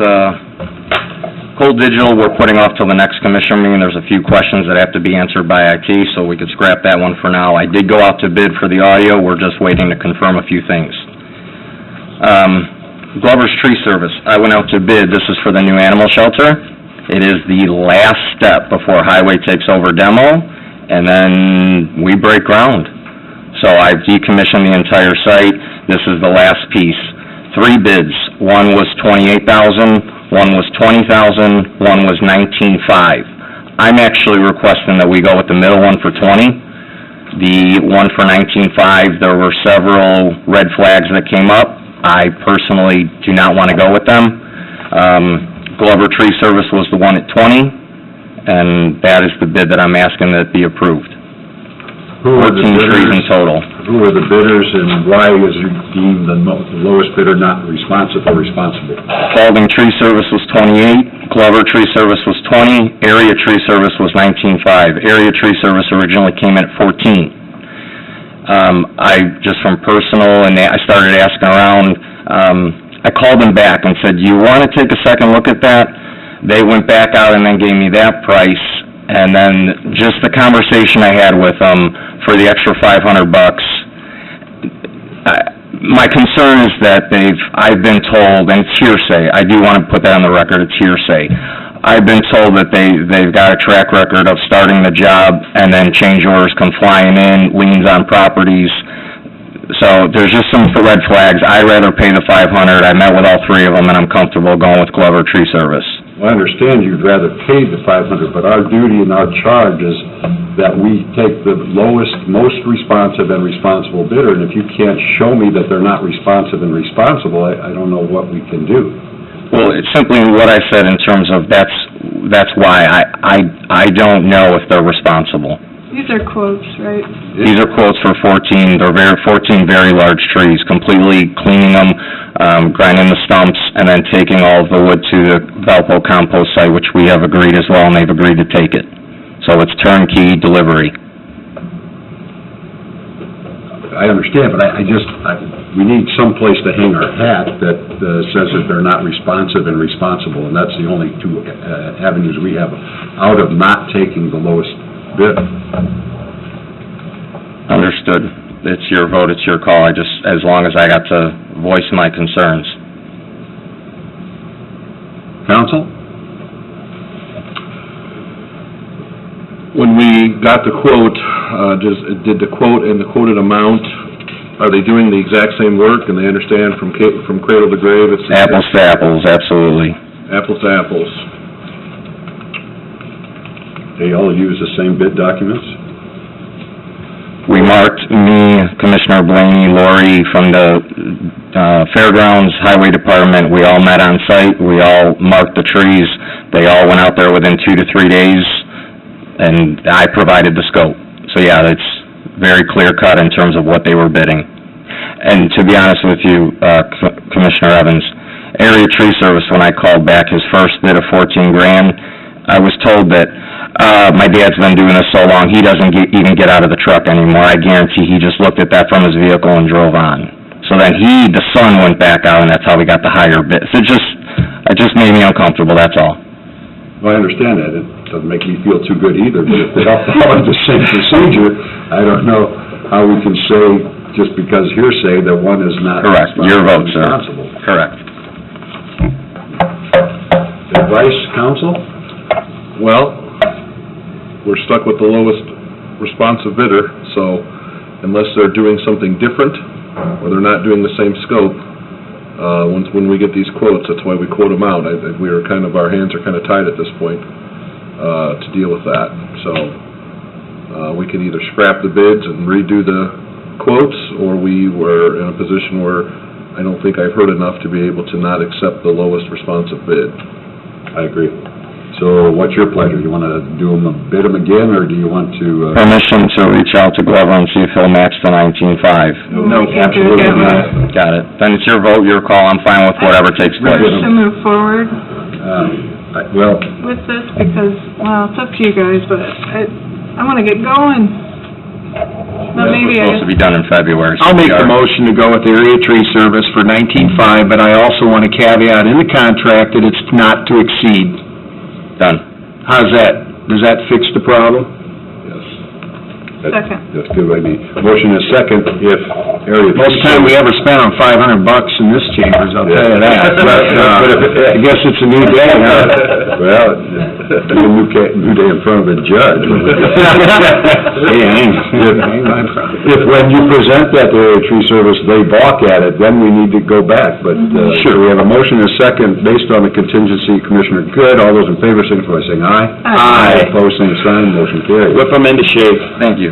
[SPEAKER 14] Cold Digital. We're putting off till the next commission meeting. There's a few questions that have to be answered by IT, so we could scrap that one for now. I did go out to bid for the audio. We're just waiting to confirm a few things. Glover's Tree Service. I went out to bid. This is for the new animal shelter. It is the last step before Highway takes over demo, and then we break ground. So I've decommissioned the entire site. This is the last piece. 3 bids. One was $28,000, one was $20,000, one was $19,500. I'm actually requesting that we go with the middle one for $20,000. The one for $19,500, there were several red flags that came up. I personally do not want to go with them. Glover Tree Service was the one at $20,000. And that is the bid that I'm asking that be approved. 14 trees in total.
[SPEAKER 1] Who are the bidders, and why is you deemed the lowest bidder not responsible?
[SPEAKER 14] Spalding Tree Service was $28,000, Glover Tree Service was $20,000, Area Tree Service was $19,500. Area Tree Service originally came in at $14,000. just from personal, and I started asking around, I called them back and said, you want to take a second look at that? They went back out and then gave me that price, and then just the conversation I had with them for the extra $500. My concern is that I've been told, and it's hearsay, I do want to put that on the record, it's hearsay. I've been told that they've got a track record of starting the job and then change orders come flying in, liens on properties. So there's just some red flags. I'd rather pay the $500. I met with all three of them, and I'm comfortable going with Glover Tree Service.
[SPEAKER 1] Well, I understand you'd rather pay the $500, but our duty and our charge is that we take the lowest, most responsive and responsible bidder, and if you can't show me that they're not responsive and responsible, I don't know what we can do.
[SPEAKER 14] Well, it's simply what I said in terms of that's why I don't know if they're responsible.
[SPEAKER 3] These are quotes, right?
[SPEAKER 14] These are quotes for 14 very large trees, completely cleaning them, grinding the stumps, and then taking all of the wood to the Valpo compost site, which we have agreed as well, and they've agreed to take it. So it's turnkey delivery.
[SPEAKER 1] I understand, but we need some place to hang our hat that says that they're not responsive and responsible, and that's the only two avenues we have out of not taking the lowest bid.
[SPEAKER 14] Understood. It's your vote, it's your call. As long as I got to voice my concerns.
[SPEAKER 1] Counsel?
[SPEAKER 4] When we got the quote, did the quote and the quoted amount, are they doing the exact same work, and they understand from cradle to grave? It's
[SPEAKER 14] Apples to apples, absolutely.
[SPEAKER 4] Apples to apples.
[SPEAKER 1] They all use the same bid documents?
[SPEAKER 14] We marked, me, Commissioner Blaney, Lori from the Fairgrounds, Highway Department, we all met on site, we all marked the trees, they all went out there within 2 to 3 days, and I provided the scope. So yeah, it's very clear cut in terms of what they were bidding. And to be honest with you, Commissioner Evans, Area Tree Service, when I called back his first bid of $14,000, I was told that my dad's been doing this so long, he doesn't even get out of the truck anymore. I guarantee he just looked at that from his vehicle and drove on. So then the son went back out, and that's how we got the higher bid. So it just made me uncomfortable, that's all.
[SPEAKER 1] Well, I understand that. It doesn't make me feel too good either, but if they all follow the same procedure, I don't know how we can say, just because hearsay, that one is not
[SPEAKER 14] correct. Your vote, sir.
[SPEAKER 1] Responsible.
[SPEAKER 14] Correct.
[SPEAKER 1] Advice, counsel?
[SPEAKER 4] Well, we're stuck with the lowest responsive bidder, so unless they're doing something different, or they're not doing the same scope, when we get these quotes, that's why we quote them out. Our hands are kind of tied at this point to deal with that. So we can either scrap the bids and redo the quotes, or we were in a position where I don't think I've heard enough to be able to not accept the lowest responsive bid.
[SPEAKER 1] I agree. So what's your pleasure? You want to bid them again, or do you want to...
[SPEAKER 14] Permission to reach out to Glover and see if he'll match the 19.5.
[SPEAKER 1] No, absolutely not.
[SPEAKER 14] Got it. Then it's your vote, your call. I'm fine with whatever takes place.
[SPEAKER 3] To move forward
[SPEAKER 1] well...
[SPEAKER 3] with this, because, well, it's up to you guys, but I want to get going. But maybe
[SPEAKER 14] It's supposed to be done in February. So
[SPEAKER 6] I'll make the motion to go with the Area Tree Service for 19.5, but I also want to caveat in the contract that it's not to exceed.
[SPEAKER 14] Done.
[SPEAKER 6] How's that? Does that fix the problem?
[SPEAKER 1] Yes.
[SPEAKER 3] Second.
[SPEAKER 1] That's good by me. Motion is second if area...
[SPEAKER 6] Most time we ever spent on $500 in this chambers, I'll tell you that. But I guess it's a new day, huh?
[SPEAKER 1] Well, it's a new day in front of a judge. If when you present that to Area Tree Service, they balk at it, then we need to go back. But sure, we have a motion and a second based on the contingency. Commissioner Good, all those in favor, signify by saying aye.
[SPEAKER 3] Aye.
[SPEAKER 1] Opposed, same sign, motion carries.
[SPEAKER 6] Whip them into shape.
[SPEAKER 14] Thank you.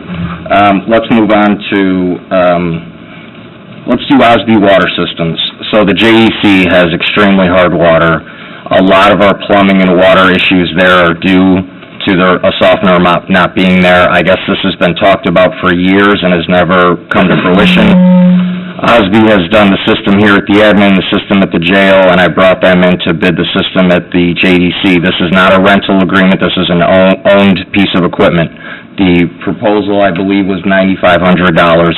[SPEAKER 14] Let's move on to, let's do Osby Water Systems. So the JEC has extremely hard water. A lot of our plumbing and water issues there are due to a softener not being there. I guess this has been talked about for years and has never come to fruition. Osby has done the system here at the admin, the system at the jail, and I brought them in to bid the system at the JDC. This is not a rental agreement. This is an owned piece of equipment. The proposal, I believe, was $9,500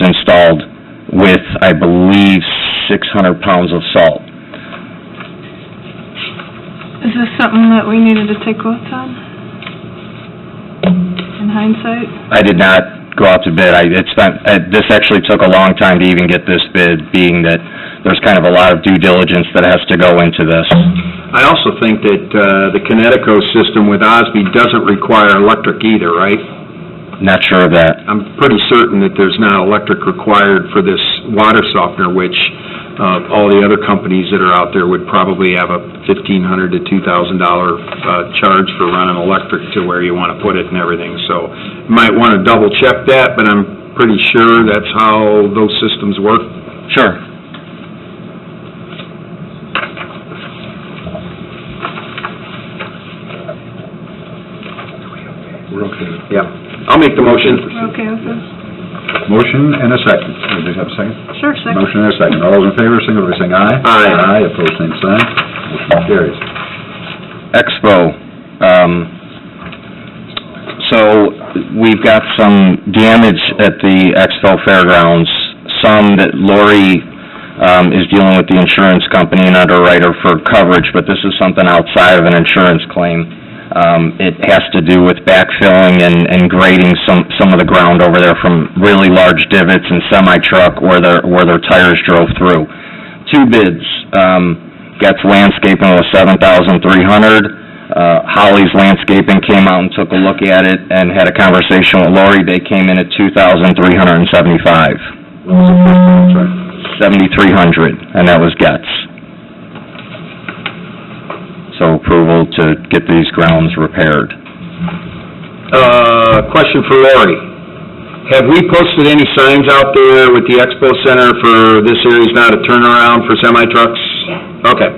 [SPEAKER 14] installed with, I believe, 600 pounds of salt.
[SPEAKER 3] Is this something that we needed to take quotes on? In hindsight?
[SPEAKER 14] I did not go out to bid. This actually took a long time to even get this bid, being that there's kind of a lot of due diligence that has to go into this.
[SPEAKER 6] I also think that the Kinetico system with Osby doesn't require electric either, right?
[SPEAKER 14] Not sure of that.
[SPEAKER 6] I'm pretty certain that there's not electric required for this water softener, which all the other companies that are out there would probably have a $1,500 to $2,000 charge for running electric to where you want to put it and everything. So you might want to double check that, but I'm pretty sure that's how those systems work.
[SPEAKER 14] Sure.
[SPEAKER 1] We're okay.
[SPEAKER 6] Yeah. I'll make the motion.
[SPEAKER 3] We're okay with this?
[SPEAKER 1] Motion and a second. Do you have a second?
[SPEAKER 3] Sure, second.
[SPEAKER 1] Motion and a second. All those in favor, signal by saying aye.
[SPEAKER 6] Aye.
[SPEAKER 1] Aye, opposed, same sign. Motion carries.
[SPEAKER 14] Expo. So we've got some damage at the Expo Fairgrounds, some that Lori is dealing with the insurance company and underwriter for coverage, but this is something outside of an insurance claim. It has to do with backfilling and grading some of the ground over there from really large divots and semi-truck where their tires drove through. 2 bids. Getz Landscaping was $7,300. Holly's Landscaping came out and took a look at it and had a conversation with Lori. They came in at $2,375. $7,300, and that was Getz. So approval to get these grounds repaired.
[SPEAKER 6] Question for Lori. Have we posted any signs out there with the Expo Center for this area's not a turnaround for semi-trucks?
[SPEAKER 15] Yeah.
[SPEAKER 6] Okay.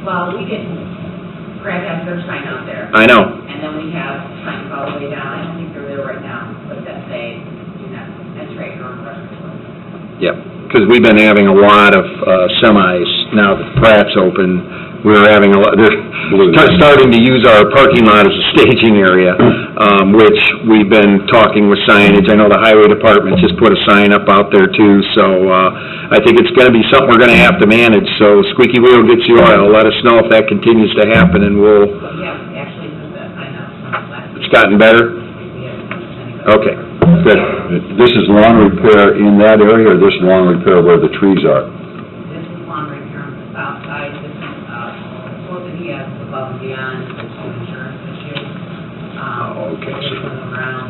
[SPEAKER 15] Well, we didn't, Brad has their sign out there.
[SPEAKER 6] I know.
[SPEAKER 15] And then we have signs all the way down, I don't think they're there right now, but that say, do not enter or restaurant.
[SPEAKER 6] Yep. Because we've been having a lot of semis now that Pratt's open. We're having a lot, they're starting to use our parking lot as a staging area, which we've been talking with signage. I know the highway department just put a sign up out there too, so I think it's going to be something we're going to have to manage. So squeaky wheel gets you oil. Let us know if that continues to happen, and we'll...
[SPEAKER 15] Yeah, actually, I know.
[SPEAKER 6] It's gotten better? Okay, good.
[SPEAKER 1] This is lawn repair in that area, or this lawn repair where the trees are?
[SPEAKER 15] This is lawn repair on the south side. This is quote that he has above and beyond the 2 insurance issues.
[SPEAKER 1] Okay.
[SPEAKER 15] This was around,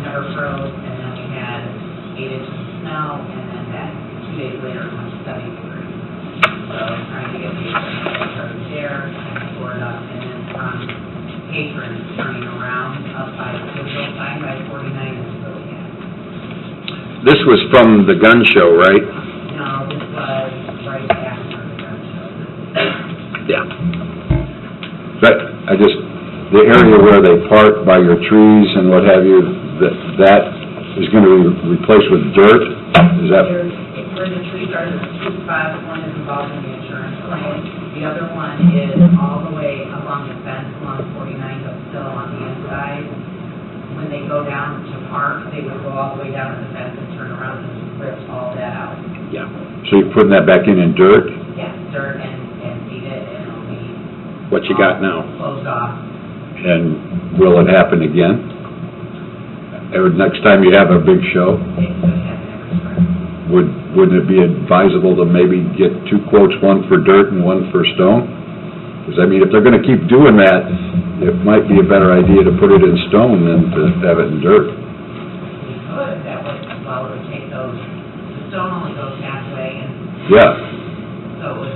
[SPEAKER 15] never froze, and then we had 8 inches of snow, and then that 2 days later, it went to 70 degrees. So trying to get the insurance there, and tore it up, and then from patrons turning around up by the Goodwill sign by 49 is really bad.
[SPEAKER 6] This was from the gun show, right?
[SPEAKER 15] No, this was right after the gun show.
[SPEAKER 6] Yeah.
[SPEAKER 1] But the area where they park by your trees and what have you, that is going to be replaced with dirt? Is that?
[SPEAKER 15] Where the trees are, there's 2 spots. One is involved in the insurance claim. The other one is all the way along the fence, along 49, but still on the inside. When they go down to park, they would go all the way down to the fence and turn around and rip all that out.
[SPEAKER 1] Yeah. So you're putting that back in dirt?
[SPEAKER 15] Yeah, dirt and feed it, and it'll be...
[SPEAKER 6] What you got now?
[SPEAKER 15] Closed off.
[SPEAKER 1] And will it happen again? Next time you have a big show? Wouldn't it be advisable to maybe get 2 quotes, one for dirt and one for stone? Because, I mean, if they're going to keep doing that, it might be a better idea to put it in stone than to have it in dirt.
[SPEAKER 15] We could, that would, well, it would take those, the stone only goes halfway, and
[SPEAKER 1] Yeah.
[SPEAKER 15] so it would...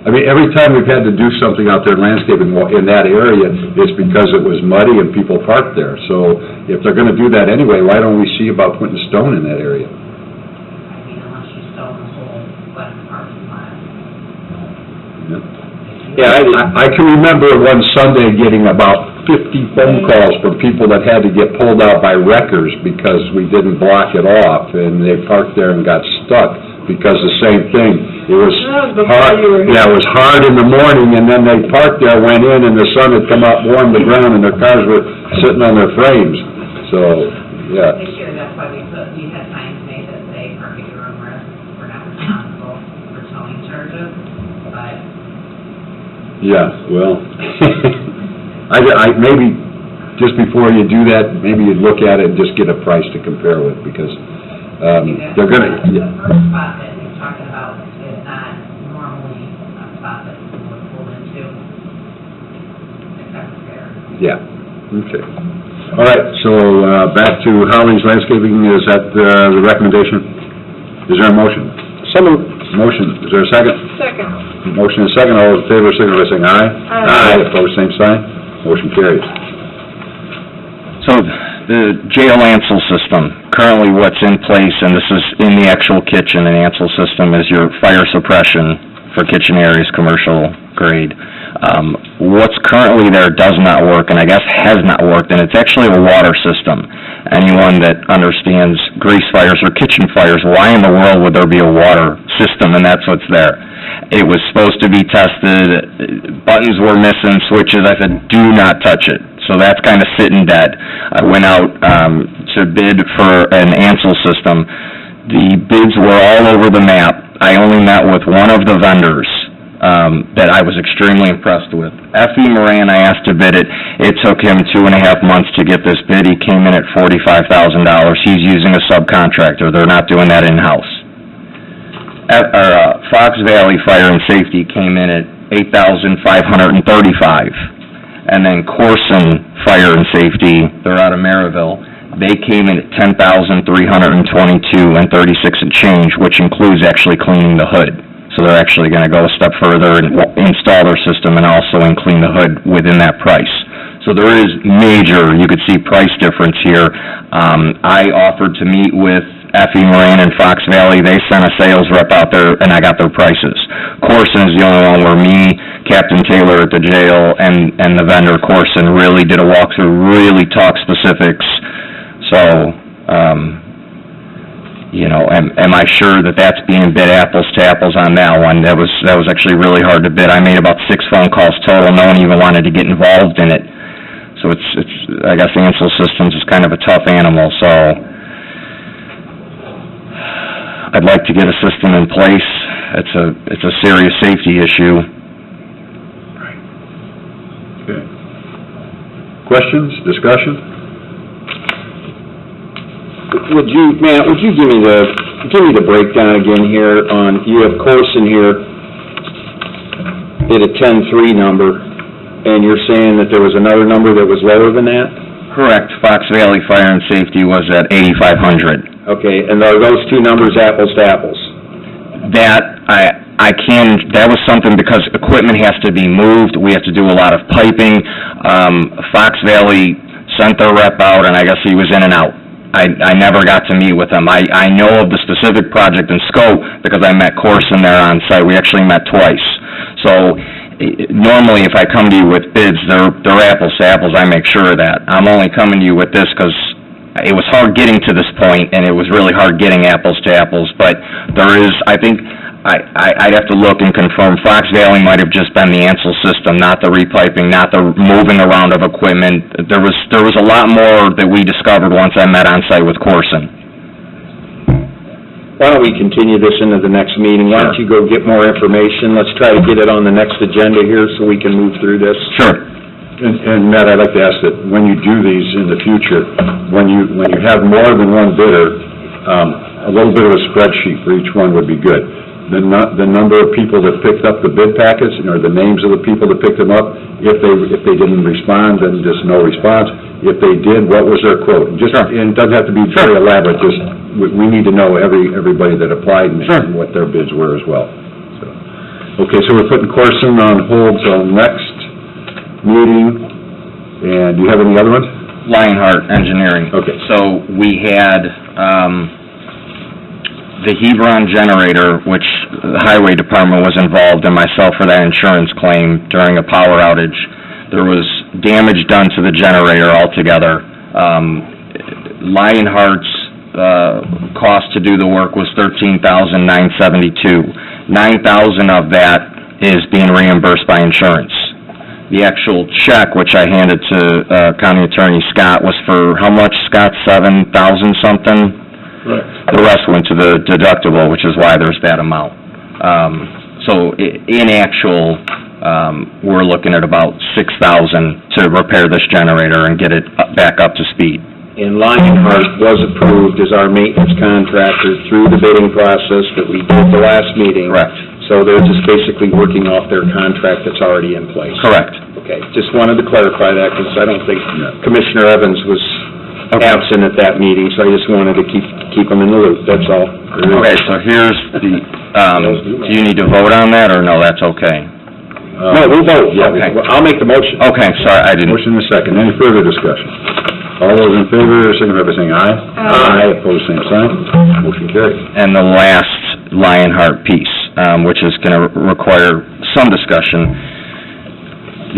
[SPEAKER 1] I mean, every time we've had to do something out there landscaping in that area, it's because it was muddy and people parked there. So if they're going to do that anyway, why don't we see about putting stone in that area?
[SPEAKER 6] Yeah,
[SPEAKER 1] I can remember one Sunday getting about 50 phone calls from people that had to get pulled out by wreckers because we didn't block it off, and they parked there and got stuck because the same thing. It was hard, yeah, it was hard in the morning, and then they parked there, went in, and the sun had come out, warmed the ground, and their cars were sitting on their frames. So, yeah.
[SPEAKER 15] This year, that's why we had signs made that say park at your own risk, we're not responsible for towing charges, but
[SPEAKER 1] Yeah, well, maybe just before you do that, maybe you'd look at it and just get a price to compare with, because, they're gonna,
[SPEAKER 15] the first spot that you're talking about is not normally a spot that we would pull into, except fair.
[SPEAKER 1] yeah, okay. All right, so, back to Holly's Landscaping, is that the recommendation? Is there a motion? Motion, is there a second?
[SPEAKER 3] Second.
[SPEAKER 1] Motion is second, all those in favor, signify by saying aye.
[SPEAKER 3] Aye.
[SPEAKER 1] Opposed, same sign, motion carries.
[SPEAKER 14] So the jail Ansel system, currently what's in place, and this is in the actual kitchen, an Ansel system is your fire suppression for kitchen areas, commercial grade. What's currently there does not work, and I guess has not worked, and it's actually a water system. Anyone that understands grease fires or kitchen fires, why in the world would there be a water system, and that's what's there? It was supposed to be tested, buttons were missing, switches, I said, do not touch it. So that's kind of sitting dead. I went out to bid for an Ansel system. The bids were all over the map. I only met with one of the vendors that I was extremely impressed with. F.E. Moran, I asked to bid it. It took him 2.5 months to get this bid. He came in at $45,000. He's using a subcontractor. They're not doing that in-house. Fox Valley Fire and Safety came in at $8,535. And then Corson Fire and Safety, they're out of Maryville, they came in at $10,322 and 36 and change, which includes actually cleaning the hood. So they're actually going to go a step further and install their system and also clean the hood within that price. So there is major, you could see price difference here. I offered to meet with F.E. Moran and Fox Valley. They sent a sales rep out there, and I got their prices. Corson is the only one where me, Captain Taylor at the jail, and the vendor, Corson, really did a walkthrough, really talked specifics. So, am I sure that that's being bid apples to apples on that one? That was actually really hard to bid. I made about 6 phone calls total. No one even wanted to get involved in it. So it's I guess Ansel Systems is kind of a tough animal, so I'd like to get a system in place. It's a serious safety issue.
[SPEAKER 1] Okay. Questions, discussion?
[SPEAKER 6] Matt, would you give me the breakdown again here on, you have Corson here at a 10.3 number, and you're saying that there was another number that was lower than that?
[SPEAKER 14] Correct. Fox Valley Fire and Safety was at $8,500.
[SPEAKER 6] Okay, and are those two numbers apples to apples?
[SPEAKER 14] That was something because equipment has to be moved. We have to do a lot of piping. Fox Valley sent their rep out, and I guess he was in and out. I never got to meet with him. I know of the specific project and scope because I met Corson there on site. We actually met twice. So normally if I come to you with bids, they're apples to apples. I make sure of that. I'm only coming to you with this because it was hard getting to this point, and it was really hard getting apples to apples. But there is, I think, I'd have to look and confirm. Fox Valley might have just been the Ansel system, not the repiping, not the moving around of equipment. There was a lot more that we discovered once I met on site with Corson.
[SPEAKER 6] Why don't we continue this into the next meeting? Why don't you go get more information? Let's try to get it on the next agenda here so we can move through this.
[SPEAKER 14] Sure.
[SPEAKER 1] And Matt, I'd like to ask that when you do these in the future, when you have more than one bidder, a little bit of a spreadsheet for each one would be good. The number of people that picked up the bid packets, or the names of the people that picked them up. If they didn't respond, then just no response. If they did, what was their quote? And it doesn't have to be very elaborate, just, we need to know everybody that applied and what their bids were as well. Okay, so we're putting Corson on hold till next meeting, and do you have any other ones?
[SPEAKER 14] Lionheart Engineering.
[SPEAKER 1] Okay.
[SPEAKER 14] So we had the Hebron generator, which the Highway Department was involved in, myself for that insurance claim during a power outage. There was damage done to the generator altogether. Lionheart's cost to do the work was $13,972. $9,000 of that is being reimbursed by insurance. The actual check, which I handed to County Attorney Scott, was for how much, Scott? 7,000 something?
[SPEAKER 4] Right.
[SPEAKER 14] The rest went to the deductible, which is why there's that amount. So in actual, we're looking at about $6,000 to repair this generator and get it back up to speed.
[SPEAKER 6] And Lionheart was approved as our maintenance contractor through the bidding process that we did the last meeting.
[SPEAKER 14] Correct.
[SPEAKER 6] So they're just basically working off their contract that's already in place.
[SPEAKER 14] Correct.
[SPEAKER 6] Okay, just wanted to clarify that, because I don't think Commissioner Evans was absent at that meeting, so I just wanted to keep him in the loop, that's all.
[SPEAKER 14] Okay, so here's the, do you need to vote on that, or no, that's okay?
[SPEAKER 6] No, we'll vote, yeah,
[SPEAKER 14] Okay.
[SPEAKER 6] I'll make the motion.
[SPEAKER 14] Okay, sorry, I didn't...
[SPEAKER 1] Motion and a second. Any further discussion? All those in favor, signify by saying aye. Aye. Opposed, same sign. Motion carried.
[SPEAKER 14] And the last Lionheart piece, which is going to require some discussion.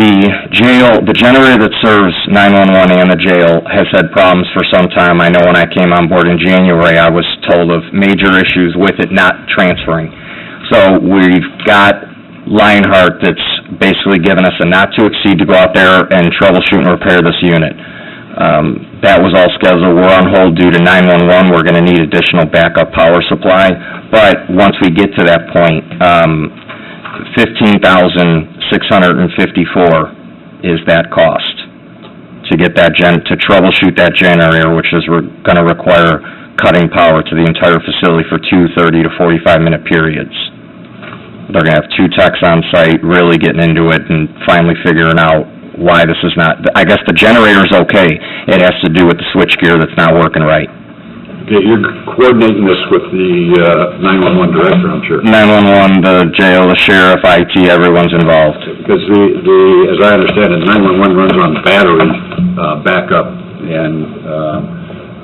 [SPEAKER 14] The generator that serves 911 and the jail has had problems for some time. I know when I came on board in January, I was told of major issues with it not transferring. So we've got Lionheart that's basically given us a not-to-exceed to go out there and troubleshoot and repair this unit. That was all scheduled. We're on hold due to 911. We're going to need additional backup power supply. But once we get to that point, $15,654 is that cost to get that to troubleshoot that generator, which is going to require cutting power to the entire facility for 2 30 to 45-minute periods. They're going to have 2 techs on site really getting into it and finally figuring out why this is not, I guess the generator's okay. It has to do with the switchgear that's not working right.
[SPEAKER 1] Okay, you're coordinating this with the 911 director, I'm sure.
[SPEAKER 14] 911, the jail, the sheriff, IT, everyone's involved.
[SPEAKER 1] Because as I understand it, 911 runs on battery backup, and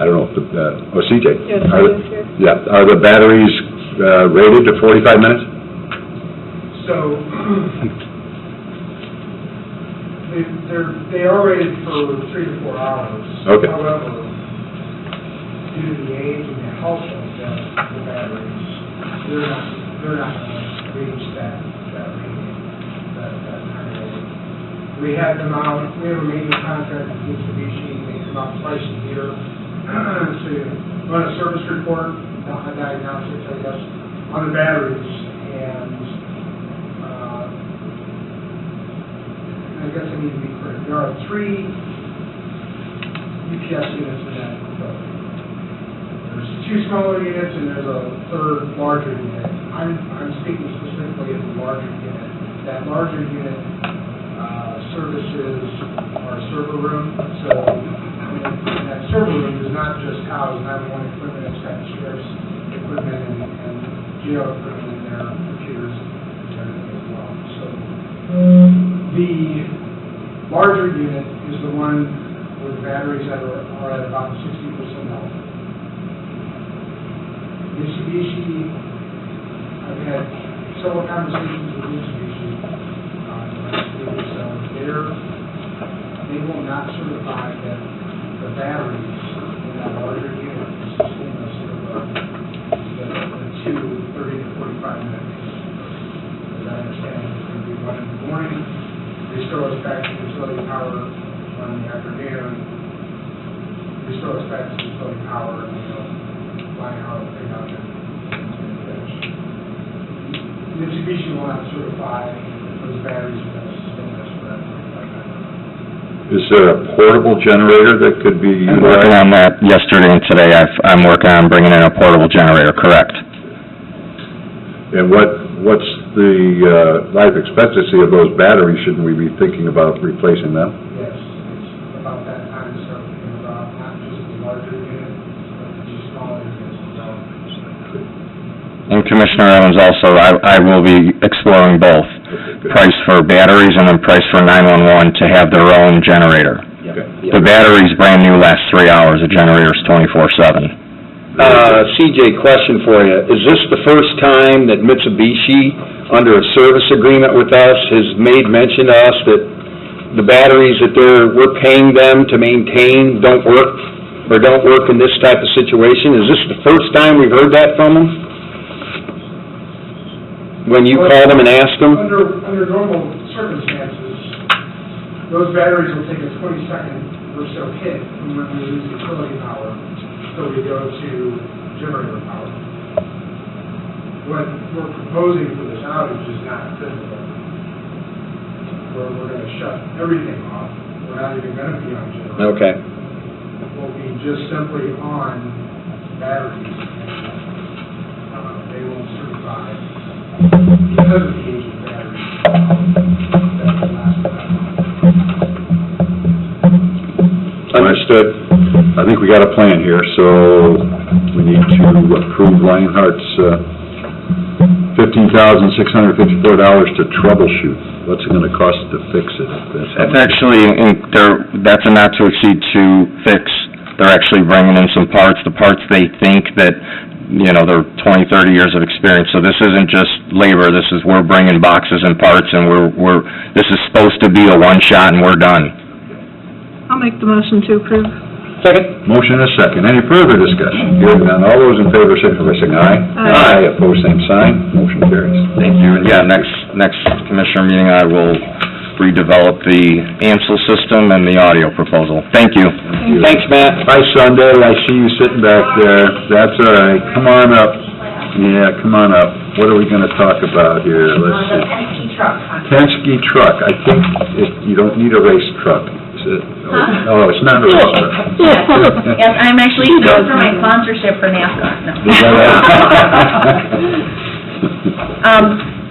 [SPEAKER 1] I don't know if CJ?
[SPEAKER 3] Yes, it is here.
[SPEAKER 1] Yeah, are the batteries rated to 45 minutes?
[SPEAKER 8] So, they are rated for 3 to 4 hours.
[SPEAKER 1] Okay.
[SPEAKER 8] However, due to the age and the health of the batteries, they're not going to reach that rating, that kind of rating. We have a maintenance contract with Mitsubishi. They come out twice a year to run a service report, a diagnostics, I guess, on the batteries, and I guess I need to be clear. There are 3 UPS units in that building. There's 2 smaller units and there's a 3rd larger unit. I'm speaking specifically of the larger unit. That larger unit services our server room. So that server room does not just house 911 equipment, it's got sheriff's equipment and jail equipment in there, computers and everything as well. So the larger unit is the one where the batteries are at about 60% health. Mitsubishi, I've had several conversations with Mitsubishi so they will not certify that the batteries in that larger unit is the 2 30 to 45 minutes. As I understand it, it's going to be one in the morning, restore us back to utility power on the afternoon, restore us back to utility power, line out, bring out and finish. Mitsubishi will not certify those batteries are going to sustain us for that 45 minutes.
[SPEAKER 1] Is there a portable generator that could be
[SPEAKER 14] I'm working
[SPEAKER 1] utilized?
[SPEAKER 14] on that yesterday and today. I'm working on bringing in a portable generator, correct.
[SPEAKER 1] And what's the life expectancy of those batteries? Shouldn't we be thinking about replacing them?
[SPEAKER 8] Yes, it's about that time to start thinking about not just the larger unit, but the smaller units as well.
[SPEAKER 14] And Commissioner Evans, also, I will be exploring both, price for batteries and then price for 911 to have their own generator.
[SPEAKER 1] Okay.
[SPEAKER 14] The battery's brand new, lasts 3 hours, the generator's 24/7.
[SPEAKER 6] CJ, question for you. Is this the first time that Mitsubishi, under a service agreement with us, has made mention to us that the batteries that we're paying them to maintain don't work, or don't work in this type of situation? Is this the first time we've heard that from them? When you call them and ask them?
[SPEAKER 8] Under normal circumstances,
[SPEAKER 16] those batteries will take a 20-second or so hit from when we lose utility power, so we go to generator power. What we're proposing for this outage is not physical. Where we're going to shut everything off. We're not even going to be on generator.
[SPEAKER 6] Okay.
[SPEAKER 16] We'll be just simply on batteries. They won't survive because of the age of batteries. That will last that long.
[SPEAKER 1] Understood. I think we got a plan here, so we need to approve Lionheart's $15,654 to troubleshoot. What's it gonna cost to fix it?
[SPEAKER 14] That's actually, that's a not-to-exceed to fix. They're actually bringing in some parts, the parts they think that, you know, they're 20, 30 years of experience, so this isn't just labor, this is, we're bringing boxes and parts, and this is supposed to be a one-shot and we're done.
[SPEAKER 3] I'll make the motion to approve.
[SPEAKER 6] Second.
[SPEAKER 1] Motion and a second. Any further discussion? Hearing none, all those in favor, signify by saying aye.
[SPEAKER 3] Aye.
[SPEAKER 1] Opposed, same sign. Motion carries.
[SPEAKER 14] Thank you, and yeah, next commissioner meeting, I will redevelop the AMSL system and the audio proposal. Thank you.
[SPEAKER 6] Thanks, Matt.
[SPEAKER 1] Hi, Sunday, I see you sitting back there. That's all right. Come on up. Yeah, come on up. What are we gonna talk about here? Let's see.
[SPEAKER 15] Penske truck.
[SPEAKER 1] Penske truck. I think you don't need a race truck. Is it? Oh, it's not a race truck.
[SPEAKER 5] Yes, I'm actually, that was my sponsorship for NASCAR, no.
[SPEAKER 1] Is that right?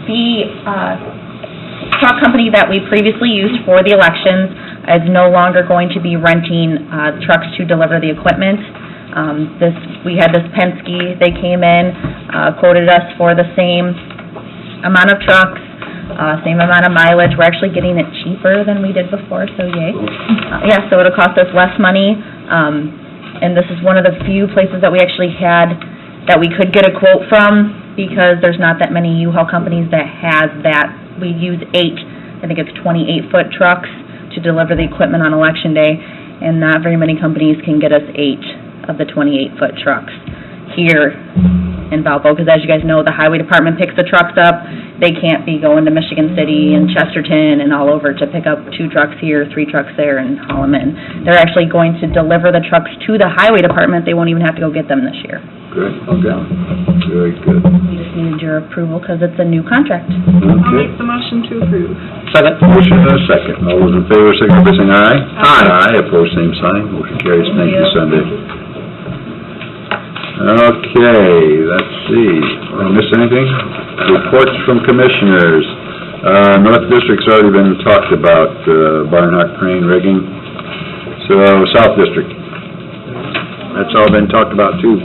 [SPEAKER 5] The truck company that we previously used for the elections is no longer going to be renting trucks to deliver the equipment. We had this Penske, they came in, quoted us for the same amount of trucks, same amount of mileage. We're actually getting it cheaper than we did before, so yay. Yeah, so it'll cost us less money, and this is one of the few places that we actually had, that we could get a quote from, because there's not that many U-Haul companies that has that. We use 8, I think it's 28-foot trucks to deliver the equipment on Election Day, and not very many companies can get us 8 of the 28-foot trucks here in Valpo, because as you guys know, the highway department picks the trucks up. They can't be going to Michigan City and Chesterton and all over to pick up 2 trucks here, 3 trucks there, and haul them in. They're actually going to deliver the trucks to the highway department. They won't even have to go get them this year.
[SPEAKER 1] Good, okay. Very good.
[SPEAKER 5] We just needed your approval because it's a new contract.
[SPEAKER 3] I'll make the motion to approve.
[SPEAKER 6] Second.
[SPEAKER 1] Motion and a second. All those in favor, signify by saying aye. Aye. Opposed, same sign. Motion carries. Thank you, Sunday. Okay, let's see. Did I miss anything? Reports from commissioners. North District's already been talked about, Barnhart Crane rigging. So, South District.
[SPEAKER 6] That's all been talked about, too.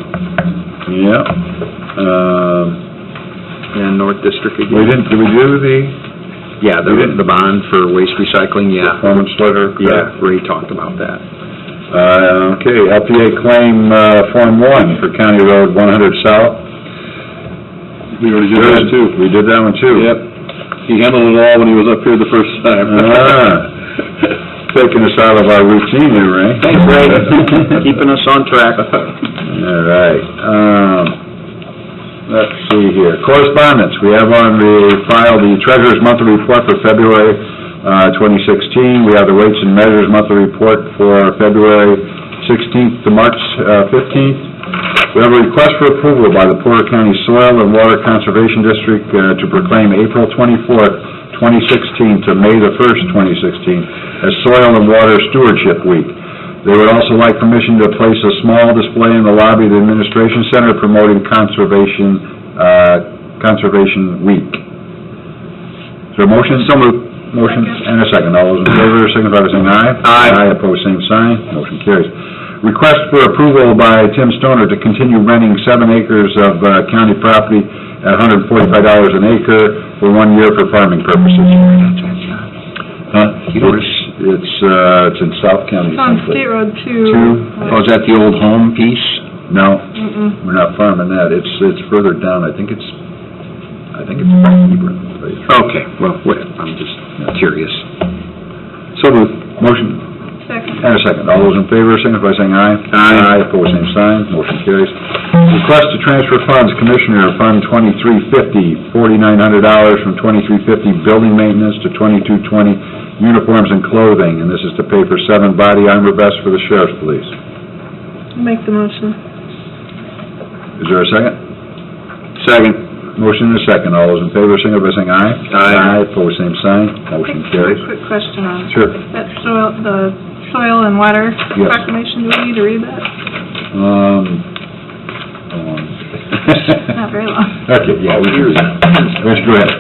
[SPEAKER 1] Yeah.
[SPEAKER 6] And North District
[SPEAKER 1] Did
[SPEAKER 6] again.
[SPEAKER 1] we do the
[SPEAKER 6] Yeah, the bond for waste recycling, yeah.
[SPEAKER 1] performance letter?
[SPEAKER 6] Yeah, Ray talked about that.
[SPEAKER 1] Okay, LPA claim, Form 1 for County Road 100 South.
[SPEAKER 4] We already did that, too.
[SPEAKER 1] We did that one, too.
[SPEAKER 4] Yep. He handled it all when he was up here the first time.
[SPEAKER 1] Taking us out of our routine there, Ray.
[SPEAKER 6] Thanks, Ray. Keeping us on track.
[SPEAKER 1] All right. Let's see here. Correspondence. We have on the file the Treasurer's Monthly Report for February 2016. We have the Weights and Measures Monthly Report for February 16th to March 15th. We have a request for approval by the Porter County Soil and Water Conservation District to proclaim April 24th, 2016 to May the 1st, 2016 as Soil and Water Stewardship Week. They would also like permission to place a small display in the lobby of the Administration Center promoting Conservation Week. Is there a motion? So moved. Motion and a second. All those in favor, signify by saying aye. Aye. Opposed, same sign. Motion carries. Request for approval by Tim Stoner to continue renting 7 acres of county property at $145 an acre for 1 year for farming purposes. It's in South County.
[SPEAKER 3] It's on
[SPEAKER 1] someplace.
[SPEAKER 3] State Road 2.
[SPEAKER 6] Oh, is that the old home piece?
[SPEAKER 1] No, we're not farming that. It's further down. I think it's Hebron.
[SPEAKER 6] Okay, well, I'm just curious.
[SPEAKER 1] So moved. Motion.
[SPEAKER 3] Second.
[SPEAKER 1] And a second. All those in favor, signify by saying aye. Aye. Opposed, same sign. Motion carries. Request to transfer funds, Commissioner Fund 2350, $4,900 from 2350 building maintenance to 2220 uniforms and clothing, and this is to pay for 7 body armor vests for the sheriff's police.
[SPEAKER 3] Make the motion.
[SPEAKER 1] Is there a second?
[SPEAKER 6] Second.
[SPEAKER 1] Motion and a second. All those in favor, signify by saying aye.
[SPEAKER 6] Aye.
[SPEAKER 1] Pose same sign. Motion carries.
[SPEAKER 3] Quick question on
[SPEAKER 1] Sure.
[SPEAKER 3] that the soil and water
[SPEAKER 1] Yes.
[SPEAKER 3] proclamation. Do we need to read that?
[SPEAKER 1] Hold on.
[SPEAKER 3] Not very long.
[SPEAKER 1] Okay, yeah, we do. Let's go ahead.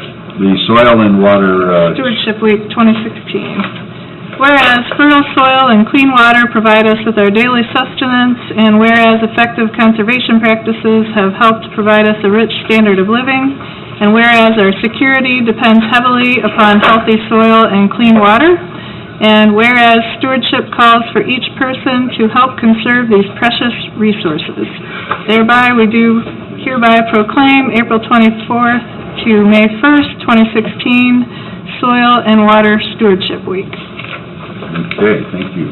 [SPEAKER 1] The soil and water,
[SPEAKER 3] Stewardship Week 2016. Whereas fertile soil and clean water provide us with our daily sustenance, and whereas effective conservation practices have helped provide us a rich standard of living, and whereas our security depends heavily upon healthy soil and clean water, and whereas stewardship calls for each person to help conserve these precious resources. Thereby, we do hereby proclaim April 24th to May 1st, 2016, Soil and Water Stewardship Week.
[SPEAKER 1] okay, thank you.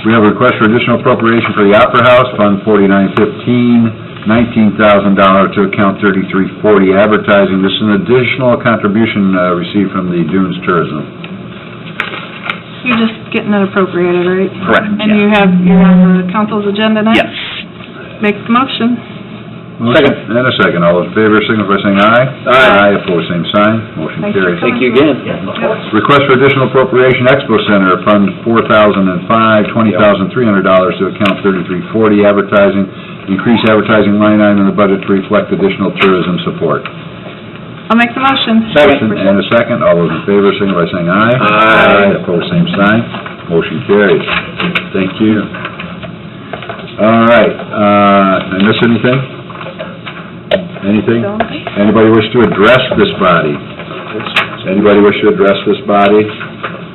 [SPEAKER 1] We have a request for additional appropriation for the Opera House, Fund 4915, $19,000 to account 3340 advertising. This is an additional contribution received from the Dunes Tourism.
[SPEAKER 3] You're just getting it appropriated, right?
[SPEAKER 13] Correct,
[SPEAKER 3] And
[SPEAKER 13] yeah.
[SPEAKER 3] you're on the council's agenda next?
[SPEAKER 13] Yes.
[SPEAKER 3] Make the motion.
[SPEAKER 1] Motion and a second. All those in favor, signify by saying aye.
[SPEAKER 6] Aye.
[SPEAKER 1] Opposed, same sign. Motion
[SPEAKER 3] Thank you.
[SPEAKER 1] carries.
[SPEAKER 6] Thank you again.
[SPEAKER 1] Request for additional appropriation, Expo Center, Fund 4005, $20,300 to account 3340 advertising. Increase advertising line item in the budget to reflect additional tourism support.
[SPEAKER 3] I'll make the motion.
[SPEAKER 1] Motion and a second. All those in favor, signify by saying aye.
[SPEAKER 6] Aye.
[SPEAKER 1] Opposed, same sign. Motion carries. Thank you. All right, did I miss anything? Anything? Anybody wish to address this body? Anybody wish to address this body?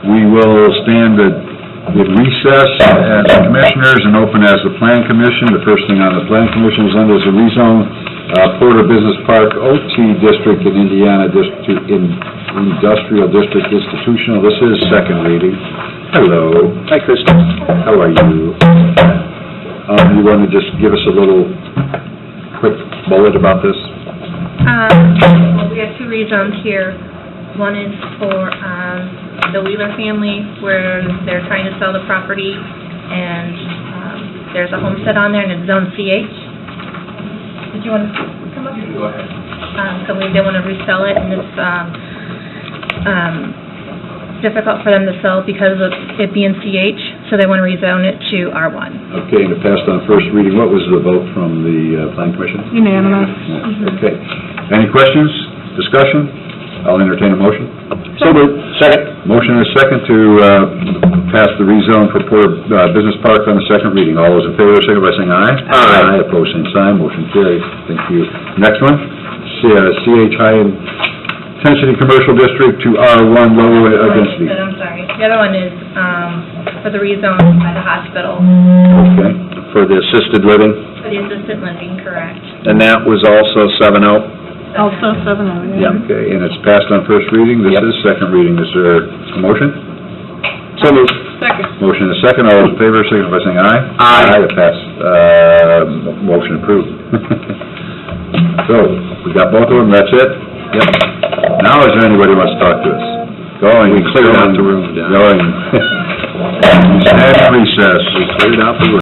[SPEAKER 1] We will stand at recess as commissioners and open as the Plan Commission. The first thing on the Plan Commission is under the rezone Porter Business Park OT District in Indiana Industrial District Institutional. This is second reading. Hello.
[SPEAKER 6] Hi, Kristen.
[SPEAKER 1] How are you? You want to just give us a little quick bullet about this?
[SPEAKER 17] Well, we have 2 rezones here. One is for the Wheeler family, where they're trying to sell the property, and there's a homestead on there, and it's zone CH. Did you want to come up? Go ahead. So they want to resell it, and it's difficult for them to sell because of it being CH, so they want to rezone it to R1.
[SPEAKER 1] Okay, and it passed on first reading. What was the vote from the Plan Commission?
[SPEAKER 3] Unanimous.
[SPEAKER 1] Okay. Any questions, discussion? I'll entertain a motion.
[SPEAKER 6] So moved. Second.
[SPEAKER 1] Motion and a second to pass the rezone for Porter Business Park on the second reading. All those in favor, signify by saying aye.
[SPEAKER 6] Aye.
[SPEAKER 1] Opposed, same sign. Motion carries. Thank you. Next one, CH High Intensity Commercial District to R1 Low Density.
[SPEAKER 17] I'm sorry. The other one is for the rezone by the hospital,
[SPEAKER 1] Okay.
[SPEAKER 6] For the assisted living,
[SPEAKER 17] for the assisted living, correct?
[SPEAKER 6] and that was also 7-0.
[SPEAKER 3] Also 7-0, yeah.
[SPEAKER 1] Okay, and it's passed on first reading. This is second reading. Is there a motion?
[SPEAKER 6] So moved.
[SPEAKER 3] Second.
[SPEAKER 1] Motion and a second. All those in favor, signify by saying aye.
[SPEAKER 6] Aye.
[SPEAKER 1] It passed. Motion approved. So, we got both of them. That's it? Yep. Now is there anybody who wants to talk to us? Going.
[SPEAKER 6] We cleared out the room, Don.
[SPEAKER 1] Going. We stand in recess. We cleared out the room.